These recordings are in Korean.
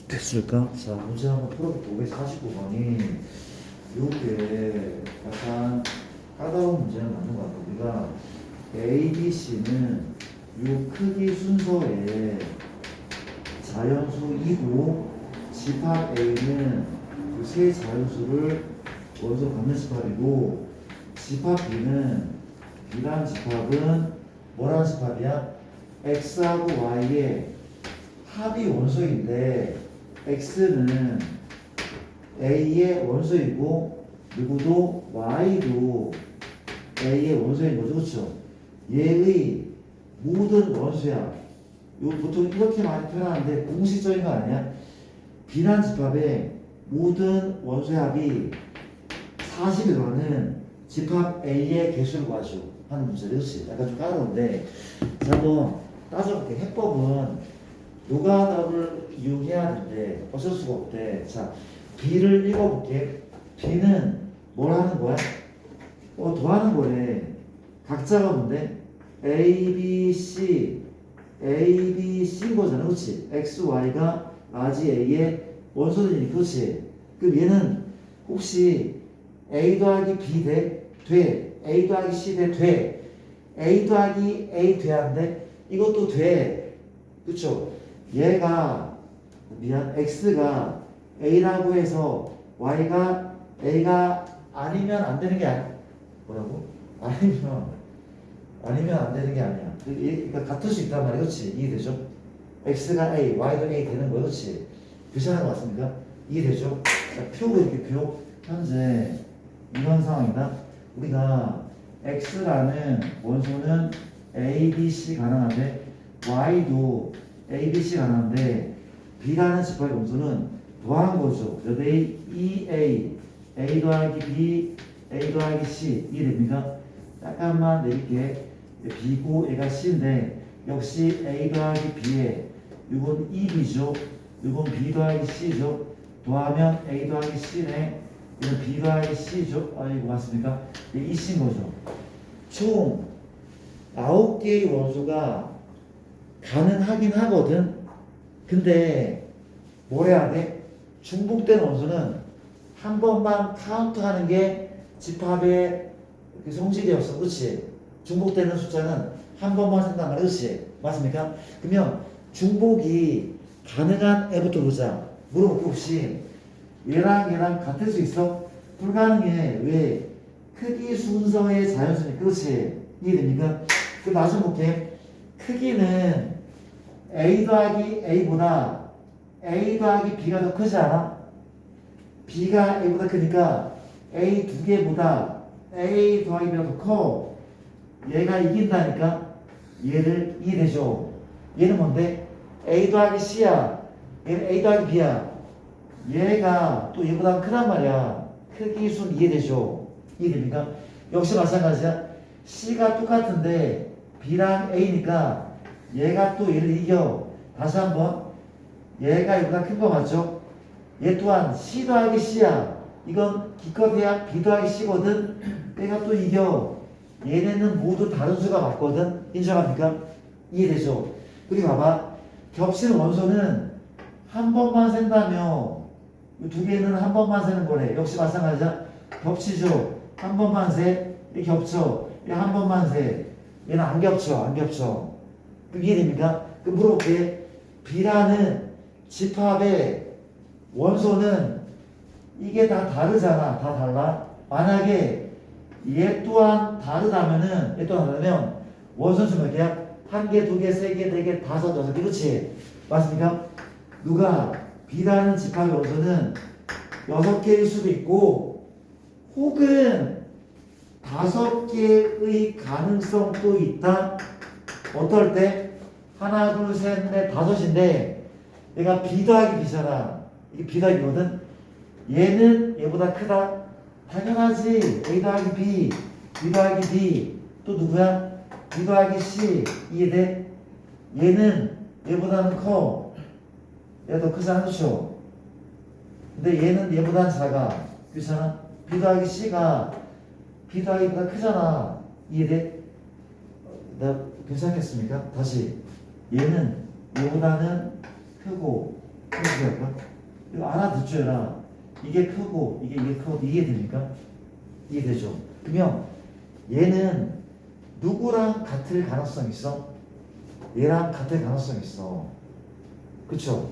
됐을까? 자, 문제 한번 풀어볼게. 549번이 요게 약간 까다로운 문제는 맞는 것 같아. 우리가 A, B, C는 요 크기 순서에 자연수이고 집합 A는 그 세 자연수를 원소 갖는 집합이고 집합 B는 B란 집합은 뭐라는 집합이야? X하고 Y의 합이 원소인데 X는 A의 원소이고 누구도 Y도 A의 원소인 거죠. 그렇죠? 얘의 모든 원소야. 요 보통 이렇게 많이 표현하는데 공식적인 거 아니야? 비난 집합의 모든 원소의 합이 40이 들어가는 집합 A의 개수를 구하죠 하는 문제를 그렇지? 약간 좀 까다로운데 자 한번 따져볼게. 해법은 노가다를 이용해야 되는데 어쩔 수가 없대. 자, B를 읽어볼게. B는 뭘 하는 거야? 더하는 거래. 각자가 뭔데? A, B, C, A, B, C인 거잖아. 그렇지? X, Y가 라지 A의 원소들이니까. 그렇지? 그럼 얘는 혹시 A 더하기 B 돼? A 더하기 C 돼? A 더하기 A 돼야 하는데 이것도 돼. 그쵸? 얘가 X가 A라고 해서 Y가 A가 아니면 안 되는 게 아니야. 뭐라고? 아니면 안 되는 게 아니야. 그러니까 같을 수 있단 말이야. 그렇지? 이해되죠? X가 A, Y도 A 되는 거야. 그렇지? 교차하는 거 맞습니까? 이해되죠? 자, 표고 이렇게 표. 현재 이런 상황이다. 우리가 X라는 원소는 A, B, C 가능한데 Y도 A, B, C 가능한데 B라는 집합의 원소는 더한 거죠. 몇 A? 2A A 더하기 B A 더하기 C 이해됩니까? 약간만 내릴게. B고 얘가 C인데 역시 A 더하기 B에 이건 2B죠. 이건 B 더하기 C죠. 더하면 A 더하기 C네. 이건 B 더하기 C죠. 이거 맞습니까? 이게 C인 거죠. 총 9개의 원소가 가능하긴 하거든. 근데 뭐 해야 돼? 중복된 원소는 한 번만 카운트하는 게 집합의 그 성질이었어. 그렇지? 중복되는 숫자는 한 번만 쓴단 말이야. 그렇지? 맞습니까? 그러면 중복이 가능한 애부터 보자. 물어볼게. 혹시 얘랑 같을 수 있어? 불가능해. 왜? 크기 순서의 자연수니까. 그렇지? 이해됩니까? 그럼 나중 볼게. 크기는 A 더하기 A보다 A 더하기 B가 더 크지 않아? B가 A보다 크니까 A 두 개보다 A 더하기 B가 더 커. 얘가 이긴다니까? 얘를 이해되죠? 얘는 뭔데? A 더하기 C야. 얘는 A 더하기 B야. 얘가 또 얘보다 크단 말이야. 크기 순 이해되죠? 이해됩니까? 역시 마찬가지야. C가 똑같은데 B랑 A니까 얘가 또 얘를 이겨. 다시 한번. 얘가 얘보다 큰 거 맞죠? 얘 또한 C 더하기 C야. 이건 기껏해야 B 더하기 C거든. 얘가 또 이겨. 얘네는 모두 다른 수가 맞거든. 인정합니까? 이해되죠? 그리고 봐봐. 겹치는 원소는 한 번만 센다며. 이 두 개는 한 번만 세는 거래. 역시 마찬가지야. 겹치죠? 한 번만 세. 이렇게 겹쳐. 얘 한 번만 세. 얘는 안 겹쳐. 그럼 이해됩니까? 그럼 물어볼게. B라는 집합의 원소는 이게 다 다르잖아. 다 달라. 만약에 얘 또한 다르다면 원소수 몇 개야? 한 개, 두 개, 세 개, 네 개, 다섯, 여섯 개. 그렇지? 맞습니까? 누가 B라는 집합의 원소는 6개일 수도 있고 혹은 5개의 가능성도 있다. 어떨 때? 하나, 둘, 셋, 넷, 다섯인데 얘가 B 더하기 B잖아. 이게 B 더하기거든. 얘는 얘보다 크다. 당연하지. A 더하기 B, B 더하기 B 또 누구야? B 더하기 C. 이해돼? 얘는 얘보다는 커. 얘가 더 크잖아. 그렇죠? 근데 얘는 얘보다는 작아. 그렇잖아? B 더하기 C가 B 더하기보다 크잖아. 이해돼? 나 괜찮겠습니까? 다시. 얘는 얘보다는 크고 어떻게 할까? 이거 알아듣죠, 얘라. 이게 크고 이게 크고 이해됩니까? 이해되죠? 그러면 얘는 누구랑 같을 가능성 있어? 얘랑 같을 가능성 있어. 그쵸?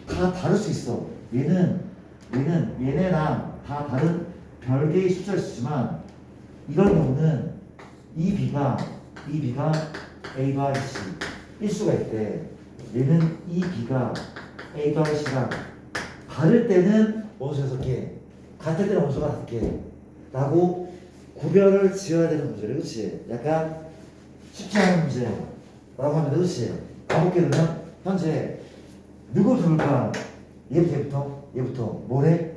다 다를 수 있어. 얘네랑 다 다른 별개의 숫자를 쓰지만 이런 경우는 이 B가 A 더하기 C 일 수가 있대. 얘는 이 B가 A 더하기 C랑 다를 때는 원수 6개, 같을 때는 원수가 5개 라고 구별을 지어야 되는 문제래. 그렇지? 약간 쉽지 않은 문제라고 하면 그렇지? 가볼게. 그러면 현재 누구 들을까? 얘부터 뭐래?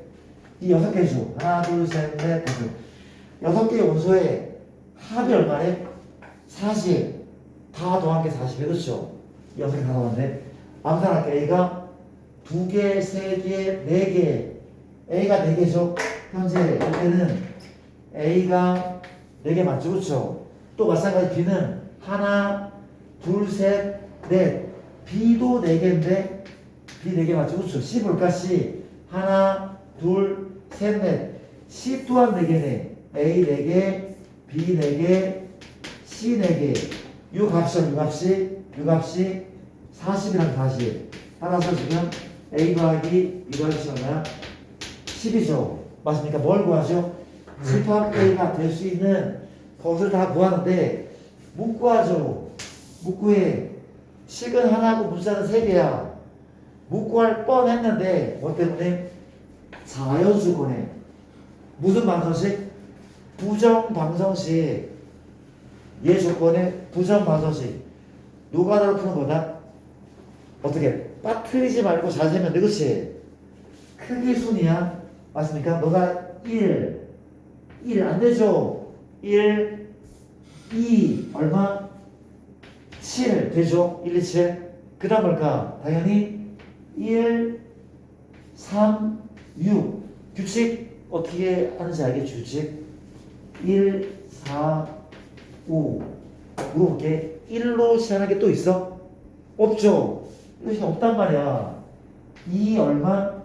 이 6개죠. 하나, 둘, 셋, 넷, 다섯. 6개의 원소의 합이 얼마래? 40. 다 더한 게 40이에요. 그렇죠? 6개 다 더한데 암산할게. A가 2개, 3개, 4개. A가 4개죠. 현재 이때는 A가 4개 맞죠? 그렇죠? 또 마찬가지 B는 하나, 둘, 셋, 넷. B도 4개인데 B 4개 맞죠? 그렇죠? C 볼까? C 하나, 둘, 셋, 넷. C 또한 4개네. A 4개, B 4개, C 4개. 요 값이 40이랑 40. 따라서 지금 A 더하기 B 더하기 C 얼마야? 10이죠. 맞습니까? 뭘 구하죠? 집합 A가 될 수 있는 것을 다 구하는데 못 구하죠. 못 구해. 식은 하나고 분자는 3개야. 못 구할 뻔했는데 뭐 때문에? 자연수거네. 무슨 방정식? 부정방정식. 얘 조건에 부정방정식. 노가다로 푸는 거다. 어떻게? 빠뜨리지 말고 잘 세면 돼. 그치? 크기 순이야. 맞습니까? 너가 1 안 되죠? 1, 2 얼마? 7 되죠? 1, 2, 7. 그 다음 뭘까? 당연히 1, 3, 6. 규칙 어떻게 하는지 알겠죠? 규칙 1, 4, 5. 물어볼게. 1로 시작하는 게 또 있어? 없죠? 이것이 없단 말이야. 2 얼마?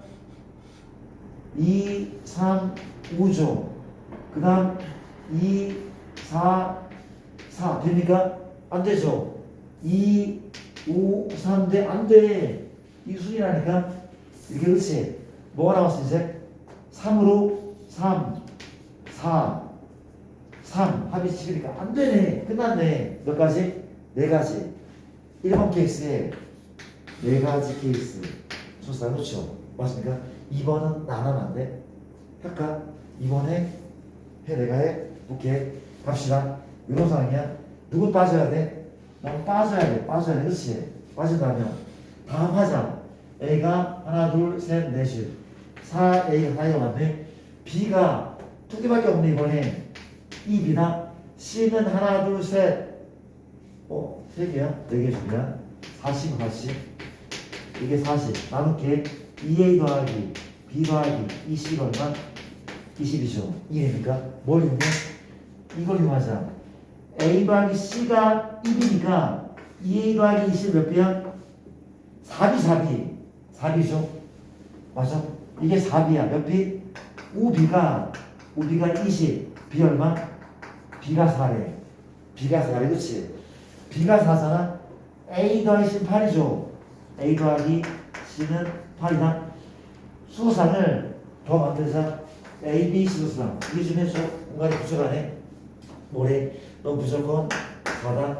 2, 3, 5죠. 그 다음 2, 4, 4 됩니까? 안 되죠. 2, 5, 3 돼? 안 돼. 이 순이라니까. 이게 그렇지. 뭐가 나왔어 이제? 3으로 3, 4, 3 합이 7이니까 안 되네. 끝났네. 몇 가지? 4가지. 1번 케이스에 4가지 케이스. 좋다. 그렇죠? 맞습니까? 2번은 안 하면 안 돼. 할까? 2번에 내가 해. 오케이. 갑시다. 이런 상황이야. 누구 빠져야 돼? 넌 빠져야 돼. 그렇지? 빠진다면 다음 하자. A가 하나, 둘, 셋, 넷이 4A가 4A가 맞네. B가 2개밖에 없네 이번에. 이 B나 C는 하나, 둘, 셋. 3개야? 4개 중이야. 40. 이게 40. 나눌게. 2A 더하기 B 더하기 20 얼마? 20이죠. 이해됩니까? 뭘 이용해? 이걸 이용하자. A 더하기 C가 1이니까 2A 더하기 20 몇 배야? 4B. 맞아? 이게 4B야. 몇 B? 5B가 20. B 얼마? B가 4래. 그치? B가 4잖아? A 더하기 C는 8이죠. A 더하기 C는 8이다. 수소상을 더 만들자. A, B, C 수소상. 이게 좀 해줘. 공간이 부족하네. 뭐래? 너 무조건 4다.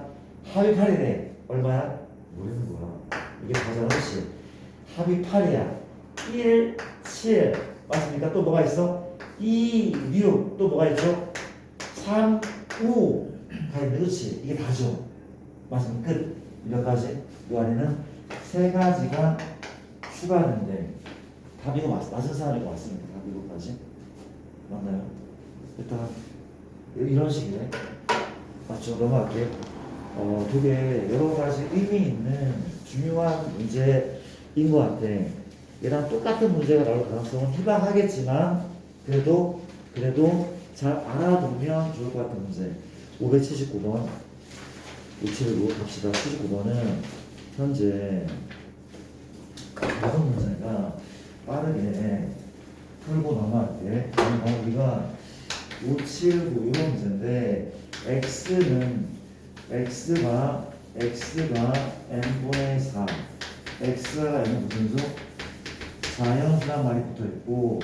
합이 8이래. 얼마야? 모르는 거야. 이게 4잖아. 그렇지? 합이 8이야. 1, 7. 맞습니까? 또 뭐가 있어? 2, 6. 또 뭐가 있죠? 3, 5. 다 있네. 그렇지? 이게 다죠. 맞습니까? 끝. 몇 가지? 이 안에는 3가지가 추가하는데 답 이거 맞은 사람이 맞습니다. 답 이거까지 맞나요? 일단 이런 식이네. 맞죠? 넘어갈게요. 되게 여러 가지 의미 있는 중요한 문제인 것 같아. 얘랑 똑같은 문제가 나올 가능성은 희박하겠지만 그래도 잘 알아두면 좋을 것 같은 문제. 579번 579 갑시다. 79번은 현재 다섯 문제가 빠르게 풀고 넘어갈게. 그러면 우리가 5, 7, 9 이런 문제인데 x가 n분의 4 x가 n은 무슨 수? 자연수란 말이 붙어있고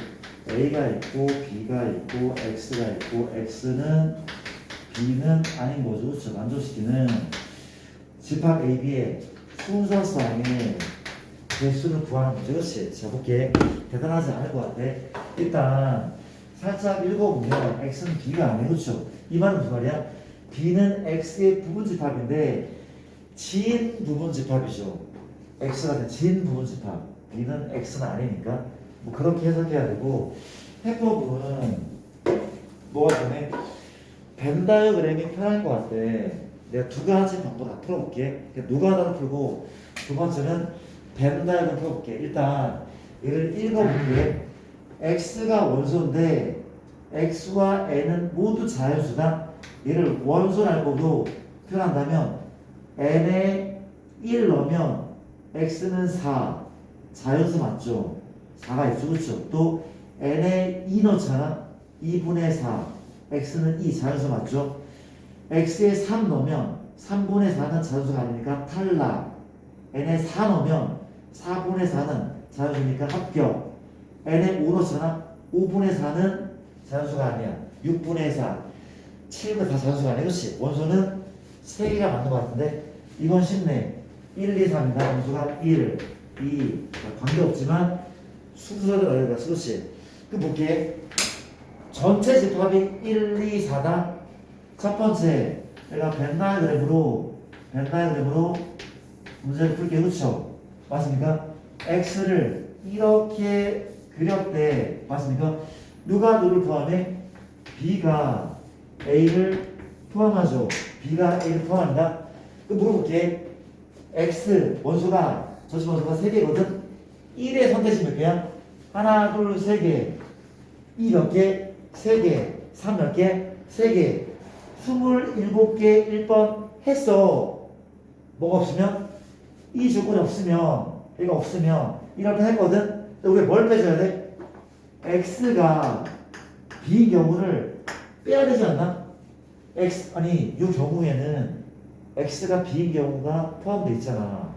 a가 있고 b가 있고 x가 있고 x는 b는 아닌 거죠. 그렇죠? 만족시키는 집합 AB의 순서상의 개수를 구하는 문제. 그렇지? 자, 볼게. 대단하지 않을 것 같아. 일단 살짝 읽어보면 x는 b가 아니에요. 그렇죠? 이 말은 무슨 말이야? b는 x의 부분집합인데 진 부분집합이죠. x가 된 진 부분집합. b는 x는 아니니까 뭐 그렇게 해석해야 되고, 해법은 뭐가 되네? 벤 다이어그램이 편할 것 같아. 내가 두 가지 방법 다 풀어볼게. 노가다로 풀고 두 번째는 벤 다이어그램 풀어볼게. 일단 얘를 읽어볼게. x가 원소인데 x와 n은 모두 자연수다. 얘를 원소랄 거로 표현한다면 n에 1 넣으면 x는 4 자연수 맞죠? 4가 있죠. 그렇죠? 또 n에 2 넣잖아. 2분의 4 x는 2 자연수 맞죠? x에 3 넣으면 3분의 4는 자연수가 아니니까 탈락. n에 4 넣으면 4분의 4는 자연수니까 합격. n에 5 넣잖아. 5분의 4는 자연수가 아니야. 6분의 4 7분의 다 자연수가 아니야. 그렇지? 원소는 3개가 맞는 것 같은데 이건 쉽네. 1, 2, 3이다. 원소가 1, 2 관계없지만 순서를 알려봤어. 그렇지? 그럼 볼게. 전체 집합이 1, 2, 4다. 첫 번째 내가 벤 다이어그램으로 문제를 풀게. 그렇죠? 맞습니까? x를 이렇게 그렸대. 맞습니까? 누가 누를 포함해? b가 a를 포함하죠. b가 a를 포함한다. 그럼 물어볼게. x 원소가 저식 원소가 3개거든. 1의 선택지 몇 개야? 하나, 둘, 3개. 2 몇 개? 3개. 3 몇 개? 3개. 27개 1번 했어. 뭐가 없으면? 이 조건이 없으면, 얘가 없으면 이렇게 했거든. 우리가 뭘 빼줘야 돼? x가 b인 경우를 빼야 되지 않나? 아니 이 경우에는 x가 b인 경우가 포함되어 있잖아.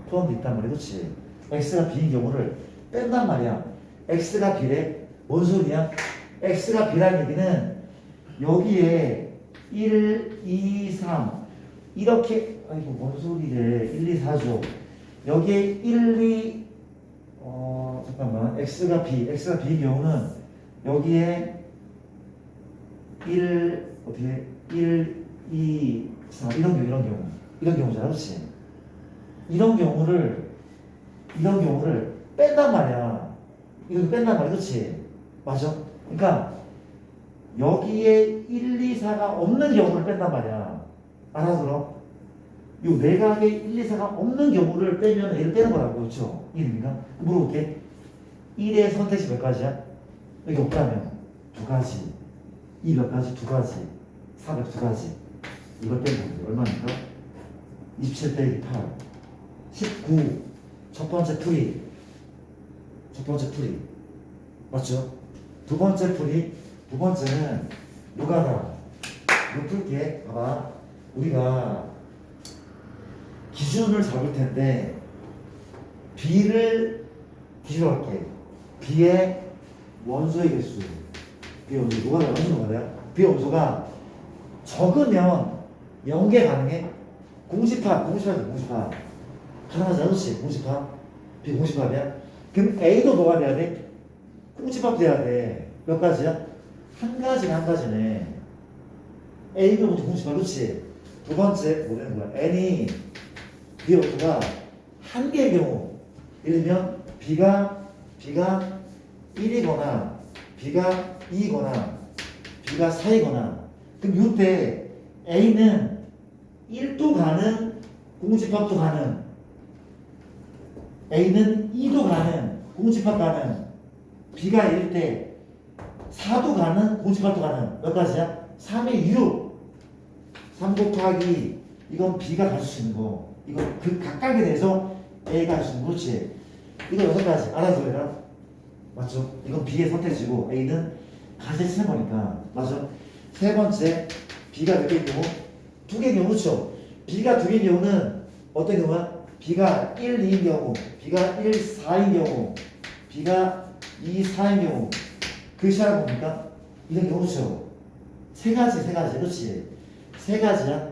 포함되어 있단 말이야. 그렇지? x가 b인 경우를 뺀단 말이야. x가 b래. 뭔 소리야? x가 b라는 얘기는 여기에 1, 2, 3 이렇게, 아이고 뭔 소리래. 1, 2, 4죠. 여기에 1, 2 잠깐만. x가 b인 경우는 여기에 1 어떻게 1, 2, 4 이런 경우잖아. 그렇지? 이런 경우를 뺀단 말이야. 이것도 뺀단 말이야. 그렇지? 맞아? 그러니까 여기에 1, 2, 4가 없는 경우를 뺀단 말이야. 알아들어? 요 내각에 1, 2, 4가 없는 경우를 빼면 얘를 빼는 거라고. 그렇죠? 이해됩니까? 물어볼게. 1의 선택지 몇 가지야? 여기 없다면 두 가지. 2 몇 가지? 두 가지. 4 몇 두 가지. 이걸 빼면 얼마입니까? 27 빼기 8 19. 첫 번째 풀이 맞죠? 두 번째는 노가다. 이거 풀게. 봐봐. 우리가 기준을 잡을 텐데 b를 기준으로 할게. b의 원소의 개수. b의 원소 노가다. b의 원소가 적으면 연계 가능해? 공집합. 가능하지 않지? 공집합. 비공집합이야? 그럼 A도 뭐가 돼야 돼? 공집합 돼야 돼. 몇 가지야? 한 가지네. A도 모두 공집합. 그렇지? 두 번째 뭐 되는 거야? N이 B 원소가 한 개의 경우, 예를 들면 B가 1이거나 B가 2이거나 B가 4이거나, 그럼 이때 A는 1도 가능, 공집합도 가능. A는 2도 가능, 공집합 가능. B가 1일 때 4도 가능, 공집합도 가능. 몇 가지야? 3의 6. 3 곱하기 이건 B가 가질 수 있는 거. 이거 그 각각에 대해서 A가 가질 수 있는 거. 그렇지? 이거 6가지 알아두래라. 맞죠? 이건 B의 선택지고 A는 가지 치는 거니까. 맞죠? 세 번째 B가 몇 개인 경우? 2개인 경우. 그렇죠? B가 2개인 경우는 어떤 경우야? B가 1, 2인 경우, B가 1, 4인 경우, B가 2, 4인 경우. 그 시간을 봅니까? 이런 경우. 그렇죠? 세 가지. 그렇지? 세 가지야.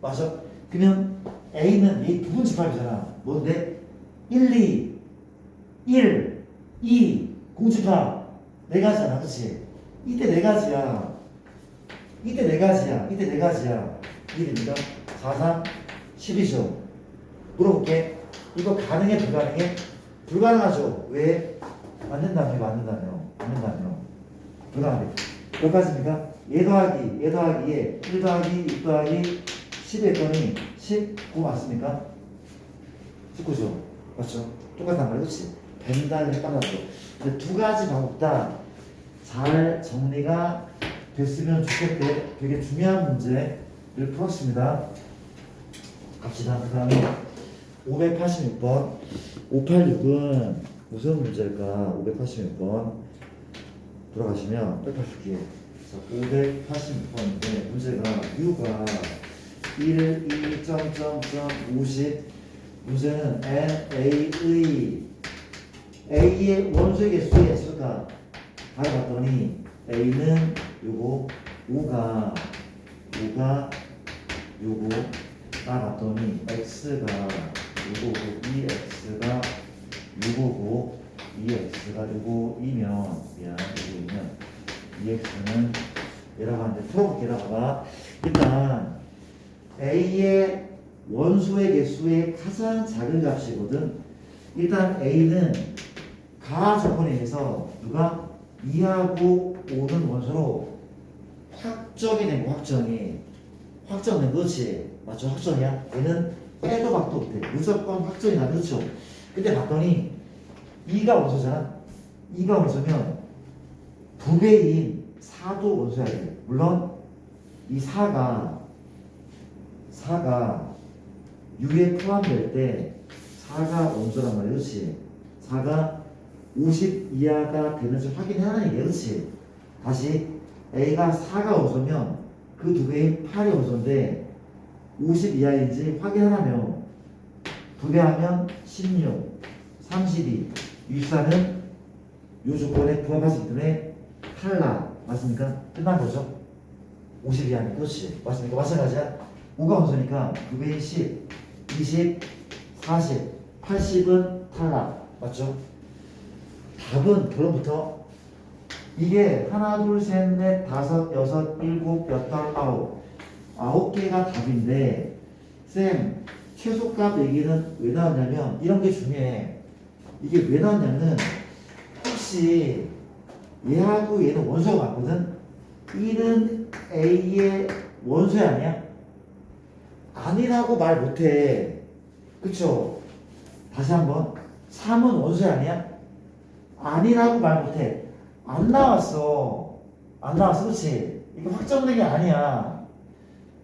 맞아? 그러면 A는 이 부분 집합이잖아. 뭔데? 1, 2, 1, 2, 공집합. 네 가지잖아. 그렇지? 이때 네 가지야. 이해됩니까? 4, 3, 12죠. 물어볼게. 이거 가능해, 불가능해? 불가능하죠. 왜? 맞는다며. 불가능해. 몇 가지입니까? 얘 더하기, 얘 1 더하기, 2 더하기 10 했더니 19 맞습니까? 19죠. 맞죠? 똑같단 말이야. 그렇지? 벤다를 헷갈렸어. 근데 두 가지 방법 다 잘 정리가 됐으면 좋겠대. 되게 중요한 문제를 풀었습니다. 갑시다. 그 다음에 586번. 586은 무슨 문제일까? 586번 돌아가시면 586번인데 문제가 U가 1, 2, 50. 문제는 A의 원소의 개수의 수가 바로 봤더니 A는 요거 5가 요거 따봤더니 X가 요거고 2X가 요거고 2X가 요거이면 2X는 얘라고 하는데 풀어볼게. 얘라고 일단 A의 원소의 개수의 가장 작은 값이거든. 일단 A는 가하 조건에 의해서 누가 2하고 5는 원소로 확정이 된 거. 확정된 거지. 맞죠? 확정이야. 얘는 빼도 박도 못해. 무조건 확정이 나. 그렇죠? 근데 봤더니 2가 원소잖아. 2가 원소면 2배인 4도 원소야 돼. 물론 이 4가 U에 포함될 때 4가 원소란 말이야. 그렇지? 4가 50 이하가 되는지 확인하는 얘기야. 그렇지? 다시 A가 4가 원소면 그 두 배인 8이 원소인데 50 이하인지 확인하라며. 2배하면 16, 32, 64는 이 조건에 부합하기 때문에 탈락. 맞습니까? 끝난 거죠? 50 이하니까. 그렇지? 맞습니까? 마찬가지야. 5가 원소니까 2배인 10, 20, 40, 80은 탈락. 맞죠? 답은 결론부터 이게 하나, 둘, 셋, 넷, 다섯, 여섯, 일곱, 여덟, 아홉 개가 답인데 쌤 최소값 얘기는 왜 나왔냐면 이런 게 중요해. 이게 왜 나왔냐면 혹시 얘하고 얘는 원소가 맞거든. 1은 A의 원소 아니야? 아니라고 말 못해. 그쵸? 다시 한번 3은 원소 아니야? 아니라고 말 못해. 안 나왔어. 그렇지? 이거 확정된 게 아니야.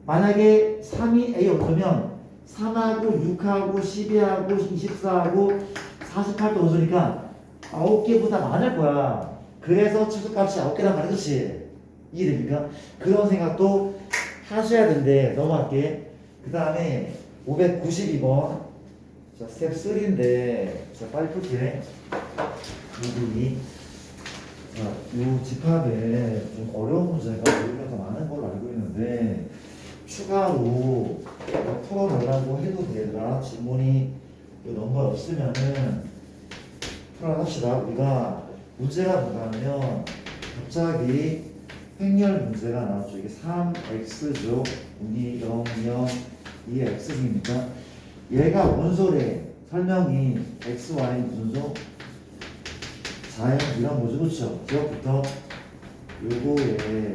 만약에 3이 A 원소면 3하고 6하고 12하고 24하고 48도 원소니까 9개보다 많을 거야. 그래서 최소값이 9개란 말이야. 그렇지? 이해됩니까? 그런 생각도 하셔야 되는데 넘어갈게. 그 다음에 592번. 자, 스텝 3인데 자, 빨리 풀게. 여기 이 집합에 좀 어려운 문제가 오히려 더 많은 걸로 알고 있는데 추가로 풀어달라고 해도 되더라. 질문이 넘버 없으면은 풀어합시다. 우리가 문제가 뭐냐면 갑자기 횡렬 문제가 나왔죠. 이게 3x죠. 2, 0, 0, 2x니까 얘가 원소래. 설명이 x, y 무슨 소? 자연 이런 거죠. 그렇죠? 기억부터 요거에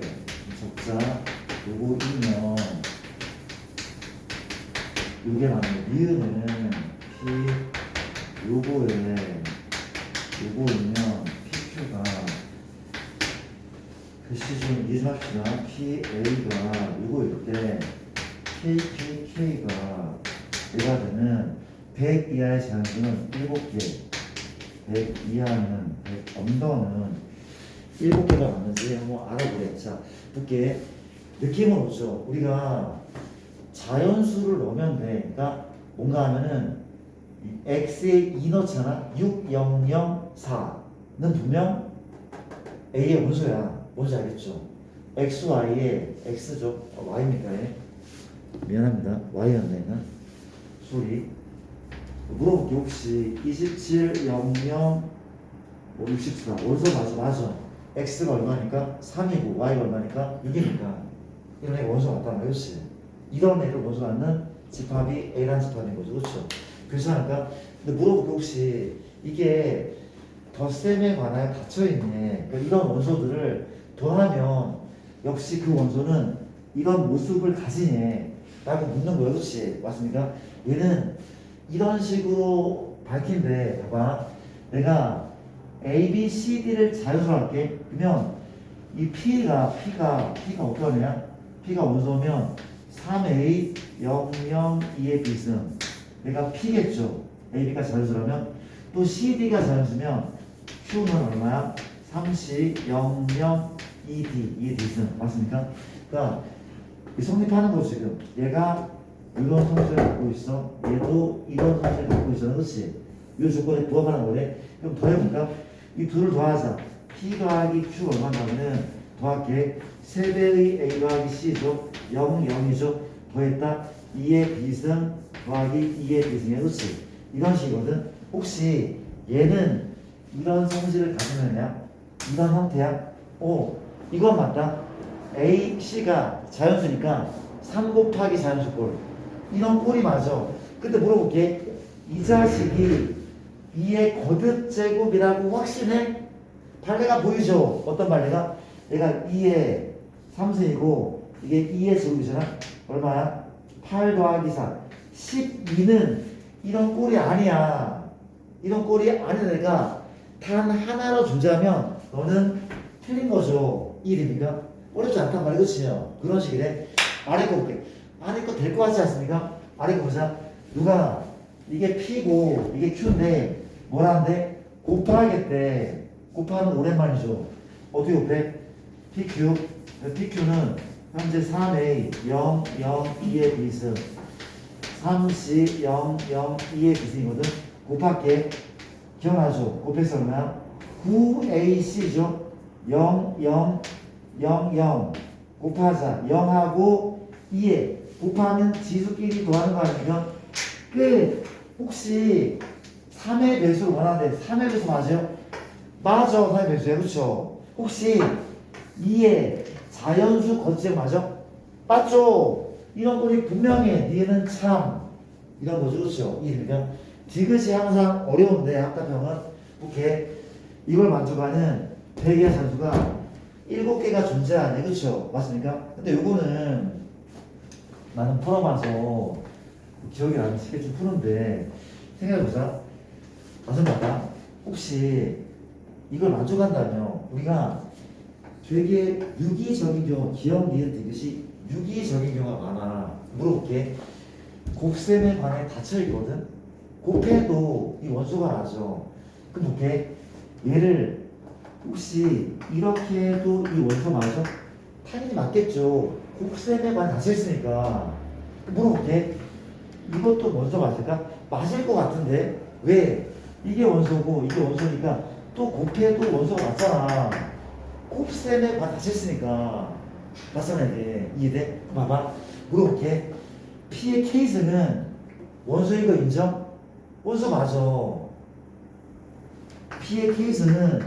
적자 요거이면 요게 맞네. 미음은 P 요거에 요거이면 PQ가 글씨 좀 이해 좀 합시다. PA가 요거일 때 KPK가 얘가 되는 100 이하의 제한수는 7개 100 이하는 100 언더는 7개가 맞는지 한번 알아보래. 자, 볼게. 느낌은 오죠. 우리가 자연수를 넣으면 돼. 그러니까 뭔가 하면은 x에 2 넣잖아. 6004는 분명 a의 원소야. 뭔지 알겠죠? x, y의 x죠. y입니까? 얘? 미안합니다. y였네. 소리. 물어볼게. 혹시 27, 00, 64 원소 맞아. x가 얼마니까? 3이고 y가 얼마니까? 6이니까 이런 애가 원소 같단 말이야. 그렇지? 이런 애를 원소 갖는 집합이 A라는 집합인 거죠. 그렇죠? 그렇지 않을까? 근데 물어볼게. 혹시 이게 덧셈에 관하여 닫혀있네. 그러니까 이런 원소들을 더하면 역시 그 원소는 이런 모습을 가지네 라고 묻는 거예요. 그렇지? 맞습니까? 얘는 이런 식으로 밝힌데 봐봐. 내가 A, B, C, D를 자연수로 할게. 그러면 이 P가 어떻게 하냐? P가 원소면 3A, 00, 2의 B승. 내가 P겠죠. A, B가 자연수라면 또 C, D가 자연수면 Q는 얼마야? 3C, 00, 2D, 2의 D승. 맞습니까? 그러니까 이 성립하는 거 지금. 얘가 이런 성질을 갖고 있어. 얘도 이런 성질을 갖고 있어. 그렇지? 이 조건에 부합하는 거네. 그럼 더해볼까? 이 둘을 더하자. P 더하기 Q 얼마 나면은 더할게. 3배의 A 더하기 C죠. 0, 0이죠. 더했다. 2의 B승 더하기 2의 B승이야. 그렇지? 이런 식이거든. 혹시 얘는 이런 성질을 가지느냐? 이런 형태야? 오, 이건 맞다. A, C가 자연수니까 3 곱하기 자연수 꼴. 이런 꼴이 맞아. 근데 물어볼게. 이 자식이 2의 거듭제곱이라고 확신해? 발레가 보이죠? 어떤 발레가? 얘가 2의 3승이고 이게 2의 제곱이잖아? 얼마야? 8 더하기 4 12는 이런 꼴이 아니야. 이런 꼴이 아닌 애가 단 하나로 존재하면 너는 틀린 거죠. 이 일입니까? 어렵지 않단 말이야. 그치요? 그런 식이래. 아래 거 볼게. 아래 거 될 것 같지 않습니까? 아래 거 보자. 누가 이게 P고 이게 Q인데 뭐라는데? 곱하겠대. 곱하는 오랜만이죠. 어떻게 곱해? PQ. PQ는 현재 3A 0, 0, 2의 비승 3C 0, 0, 2의 비승이거든. 곱할게. 기억나죠? 곱해서 얼마야? 9AC죠. 0, 0, 0, 0 곱하자. 0하고 2에 곱하면 지수끼리 더하는 거 아니면 끝. 혹시 3의 배수를 원하는데 3의 배수 맞아요? 맞아. 3의 배수야. 그렇죠? 혹시 2의 자연수 거치제곱 맞아? 맞죠? 이런 꼴이 분명해. 니는 참 이런 거죠. 그렇죠? 이러면 디귿이 항상 어려운데 학답형은 오케이. 이걸 만족하는 대개 산수가 7개가 존재하네. 그렇죠? 맞습니까? 근데 요거는 나는 풀어봐서 기억이 나면 쉽게 좀 푸는데 생각해보자. 맞습니까? 혹시 이걸 만족한다면 우리가 되게 유기적인 경우, 기억, 니은, 디귿이 유기적인 경우가 많아. 물어볼게. 곱셈에 관해 닫혀있거든? 곱해도 이 원소가 나죠. 그럼 볼게. 얘를 혹시 이렇게 해도 이 원소 맞아? 당연히 맞겠죠. 곱셈에 관해 닫혀있으니까. 물어볼게. 이것도 원소 맞을까? 맞을 것 같은데? 왜? 이게 원소고 이게 원소니까 또 곱해도 원소가 맞잖아. 곱셈에 관해 닫혀있으니까. 맞잖아 이게. 이해돼? 봐봐. 물어볼게. P의 K승은 원소인 거 인정? 원소 맞아. P의 K승은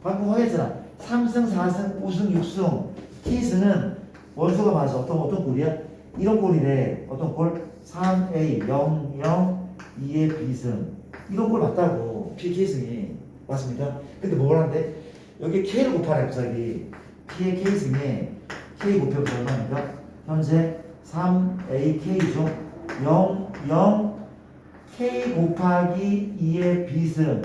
방금 확인했잖아. 3승, 4승, 5승, 6승. K승은 원소가 맞아. 어떤 꼴이야? 이런 꼴이래. 어떤 꼴? 3A, 0, 0, 2의 B승. 이런 꼴 맞다고. P의 K승이. 맞습니까? 근데 뭘 한대? 여기 K를 곱하래 갑자기. P의 K승에 K 곱해서 얼마입니까? 현재 3AK죠. 0, 0, K 곱하기 2의 B승.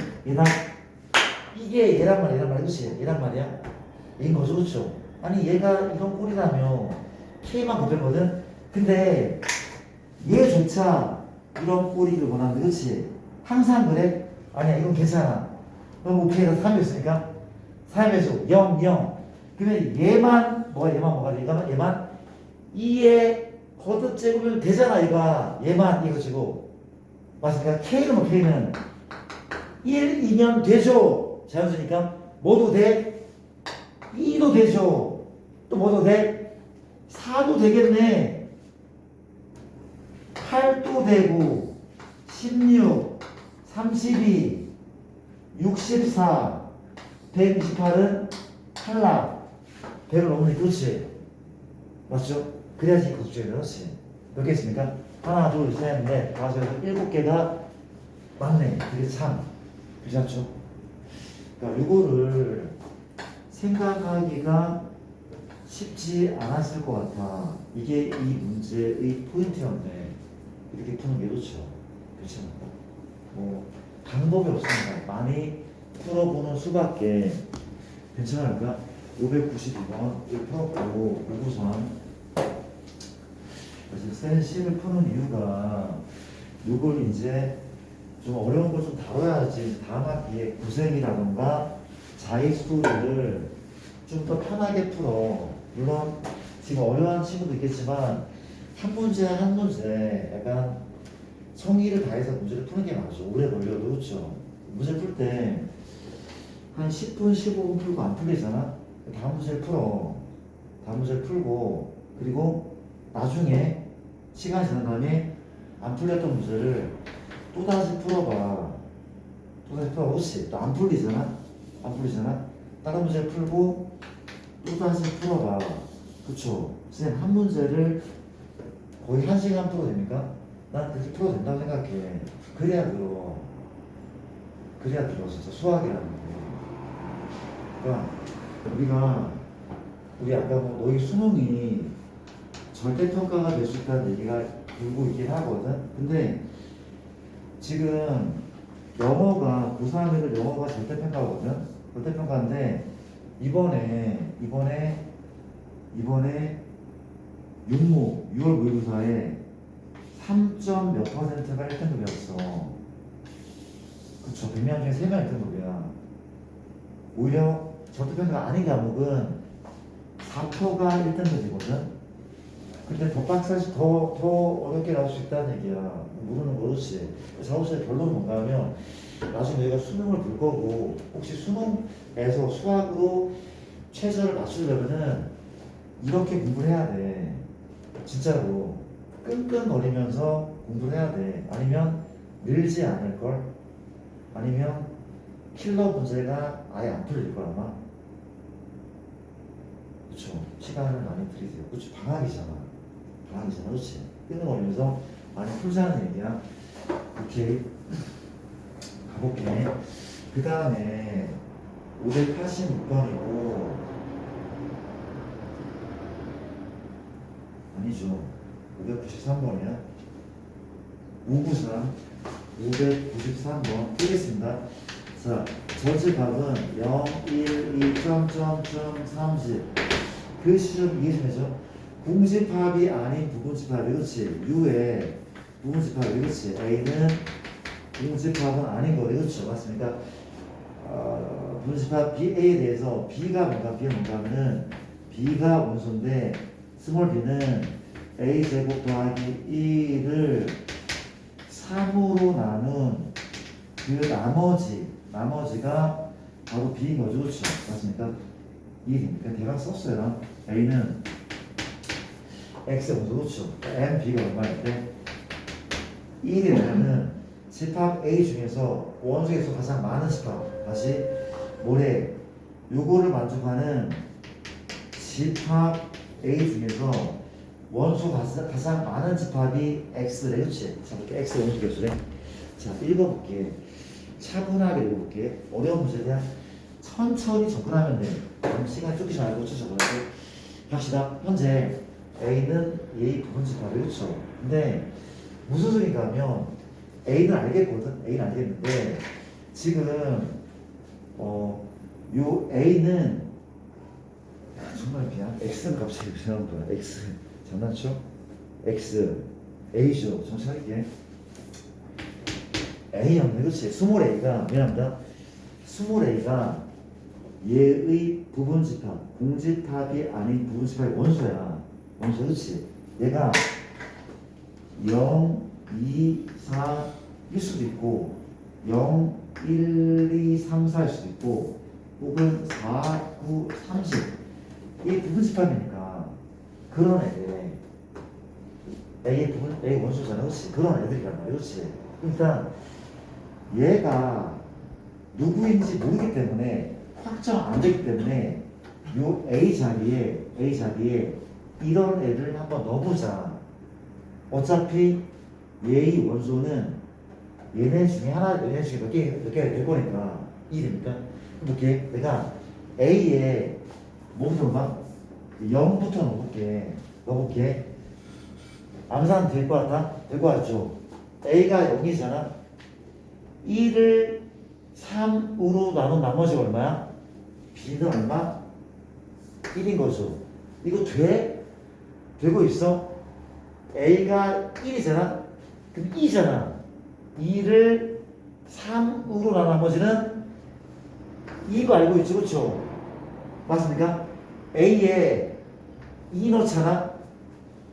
이게 얘란 말이야. 그치? 얘란 말이야. 얘인 거죠. 그쵸? 아니 얘가 이런 꼴이라며 K만 곱했거든? 근데 얘조차 이런 꼴이를 원하는데 그치? 항상 그래? 아니야, 이건 괜찮아. 그럼 오케이가 3이었으니까 3에서 0, 0. 그러면 얘만 뭐가 돼? 얘만 2의 거듭제곱이면 되잖아, 얘가. 얘만 이거지고. 맞습니까? K는 뭐 K는 1, 2면 되죠. 자연수니까 뭐도 돼? 2도 되죠. 또 뭐도 돼? 4도 되겠네. 8도 되고 16, 32, 64, 128은 탈락. 100을 넘으니 그렇지. 맞죠? 그래야지 거듭제곱이 그렇지. 몇 개 있습니까? 하나, 둘, 셋, 넷, 다섯, 여섯, 7개가 맞네. 그게 참 괜찮죠? 그러니까 이거를 생각하기가 쉽지 않았을 것 같아. 이게 이 문제의 포인트였네. 이렇게 푸는 게 좋죠. 그렇지 않을까? 뭐 방법이 없습니다. 많이 풀어보는 수밖에. 괜찮을까? 592번 풀었고 우선 그래서 센시를 푸는 이유가 이걸 이제 좀 어려운 걸 좀 다뤄야지 다음 학기에 구생이라던가 자의 스토리를 좀 더 편하게 풀어. 물론 지금 어려운 친구도 있겠지만 한 문제 한 문제 약간 성의를 다해서 문제를 푸는 게 맞죠. 오래 걸려도 그렇죠. 문제 풀 때 한 10분, 15분 풀고 안 풀리잖아. 다음 문제를 풀어. 다음 문제를 풀고 그리고 나중에 시간이 지난 다음에 안 풀렸던 문제를 또다시 풀어봐. 또다시 풀어봐. 그렇지. 또 안 풀리잖아. 안 풀리잖아. 다른 문제 풀고 또다시 풀어봐. 그쵸? 선생님 한 문제를 거의 1시간 풀어도 됩니까? 난 그렇게 풀어도 된다고 생각해. 그래야 들어. 그래야 들어. 진짜 수학이라는 게. 그러니까 우리 아까 뭐 너희 수능이 절대평가가 될 수 있다는 얘기가 돌고 있긴 하거든. 근데 지금 영어가 고3 애들 영어가 절대평가거든. 절대평가인데 이번에 육모 6월 모의고사에 3점 몇 %가 1등급이었어. 그쵸. 100명 중에 3명 1등급이야. 오히려 절대평가 아닌 과목은 4%가 1등급이거든. 근데 더 빡세지 더 어렵게 나올 수 있다는 얘기야. 모르는 거지. 자우스의 결론은 뭔가 하면 나중에 너희가 수능을 볼 거고 혹시 수능에서 수학으로 최저를 맞추려면은 이렇게 공부를 해야 돼. 진짜로 끙끙거리면서 공부를 해야 돼. 아니면 늘지 않을 걸. 아니면 킬러 문제가 아예 안 풀릴 걸 아마. 그렇죠. 시간을 많이 들이세요. 그렇죠. 방학이잖아. 그렇지. 끙끙거리면서 많이 풀자는 얘기야. 오케이. 가볼게. 그 다음에 586번이고 아니죠. 593번이야. 593 593번 뜨겠습니다. 자, 전체값은 0, 1, 2, 점점점 30. 그 시점 이해 좀 해줘. 공집합이 아닌 부분집합이 그렇지. U의 부분집합이 그렇지. A는 공집합은 아닌 거래. 그렇죠. 맞습니까? 부분집합 BA에 대해서 B가 뭔가 하면은 B가 원소인데 스몰 b는 A제곱 더하기 1을 3으로 나눈 그 나머지가 바로 B인 거죠. 그렇죠. 맞습니까? 이해됩니까? 대강 썼어요. A는 X의 원소 그렇죠. M, B가 얼마일 때 1이 되면은 집합 A 중에서 원소에서 가장 많은 집합 다시 뭐래 요거를 만족하는 집합 A 중에서 원소 가장 많은 집합이 X래. 그렇지? 자, 이렇게 X 원소 개수래. 자, 읽어볼게. 차분하게 읽어볼게. 어려운 문제에 대한 천천히 접근하면 돼. 시간 쫓기지 말고 접근하고 갑시다. 현재 A는 A 부분 집합이 그렇죠. 근데 무슨 소리인가 하면 A는 알겠거든. A는 알겠는데 지금 요 A는 정말 미안. X는 갑자기 이상한 거야. X 장난쳐? X A죠. 정찰할게. A였네. 그렇지. 스몰 A가 미안합니다. 스몰 A가 얘의 부분집합, 공집합이 아닌 부분집합의 원소야. 원소. 그렇지. 얘가 0, 2, 4일 수도 있고 0, 1, 2, 3, 4일 수도 있고 혹은 4, 9, 30 이게 부분집합이니까 그런 애들 A의 부분, A 원소잖아. 그렇지. 그런 애들이란 말이야. 그렇지. 일단 얘가 누구인지 모르기 때문에 확정 안 되기 때문에 요 A 자리에 이런 애를 한번 넣어보자. 어차피 얘의 원소는 얘네 중에 몇 개가 될 거니까 이해됩니까? 이렇게 내가 A에 뭐부터 봐? 0부터 넣어볼게. 암산 될 것 같아? 될 것 같죠? A가 0이잖아. 1을 3으로 나눈 나머지 얼마야? B는 얼마? 1인 거죠. 이거 돼? 되고 있어? A가 1이잖아? 그럼 2잖아. 2를 3으로 나눈 나머지는 2거 알고 있죠? 그쵸? 맞습니까? A에 2 넣잖아?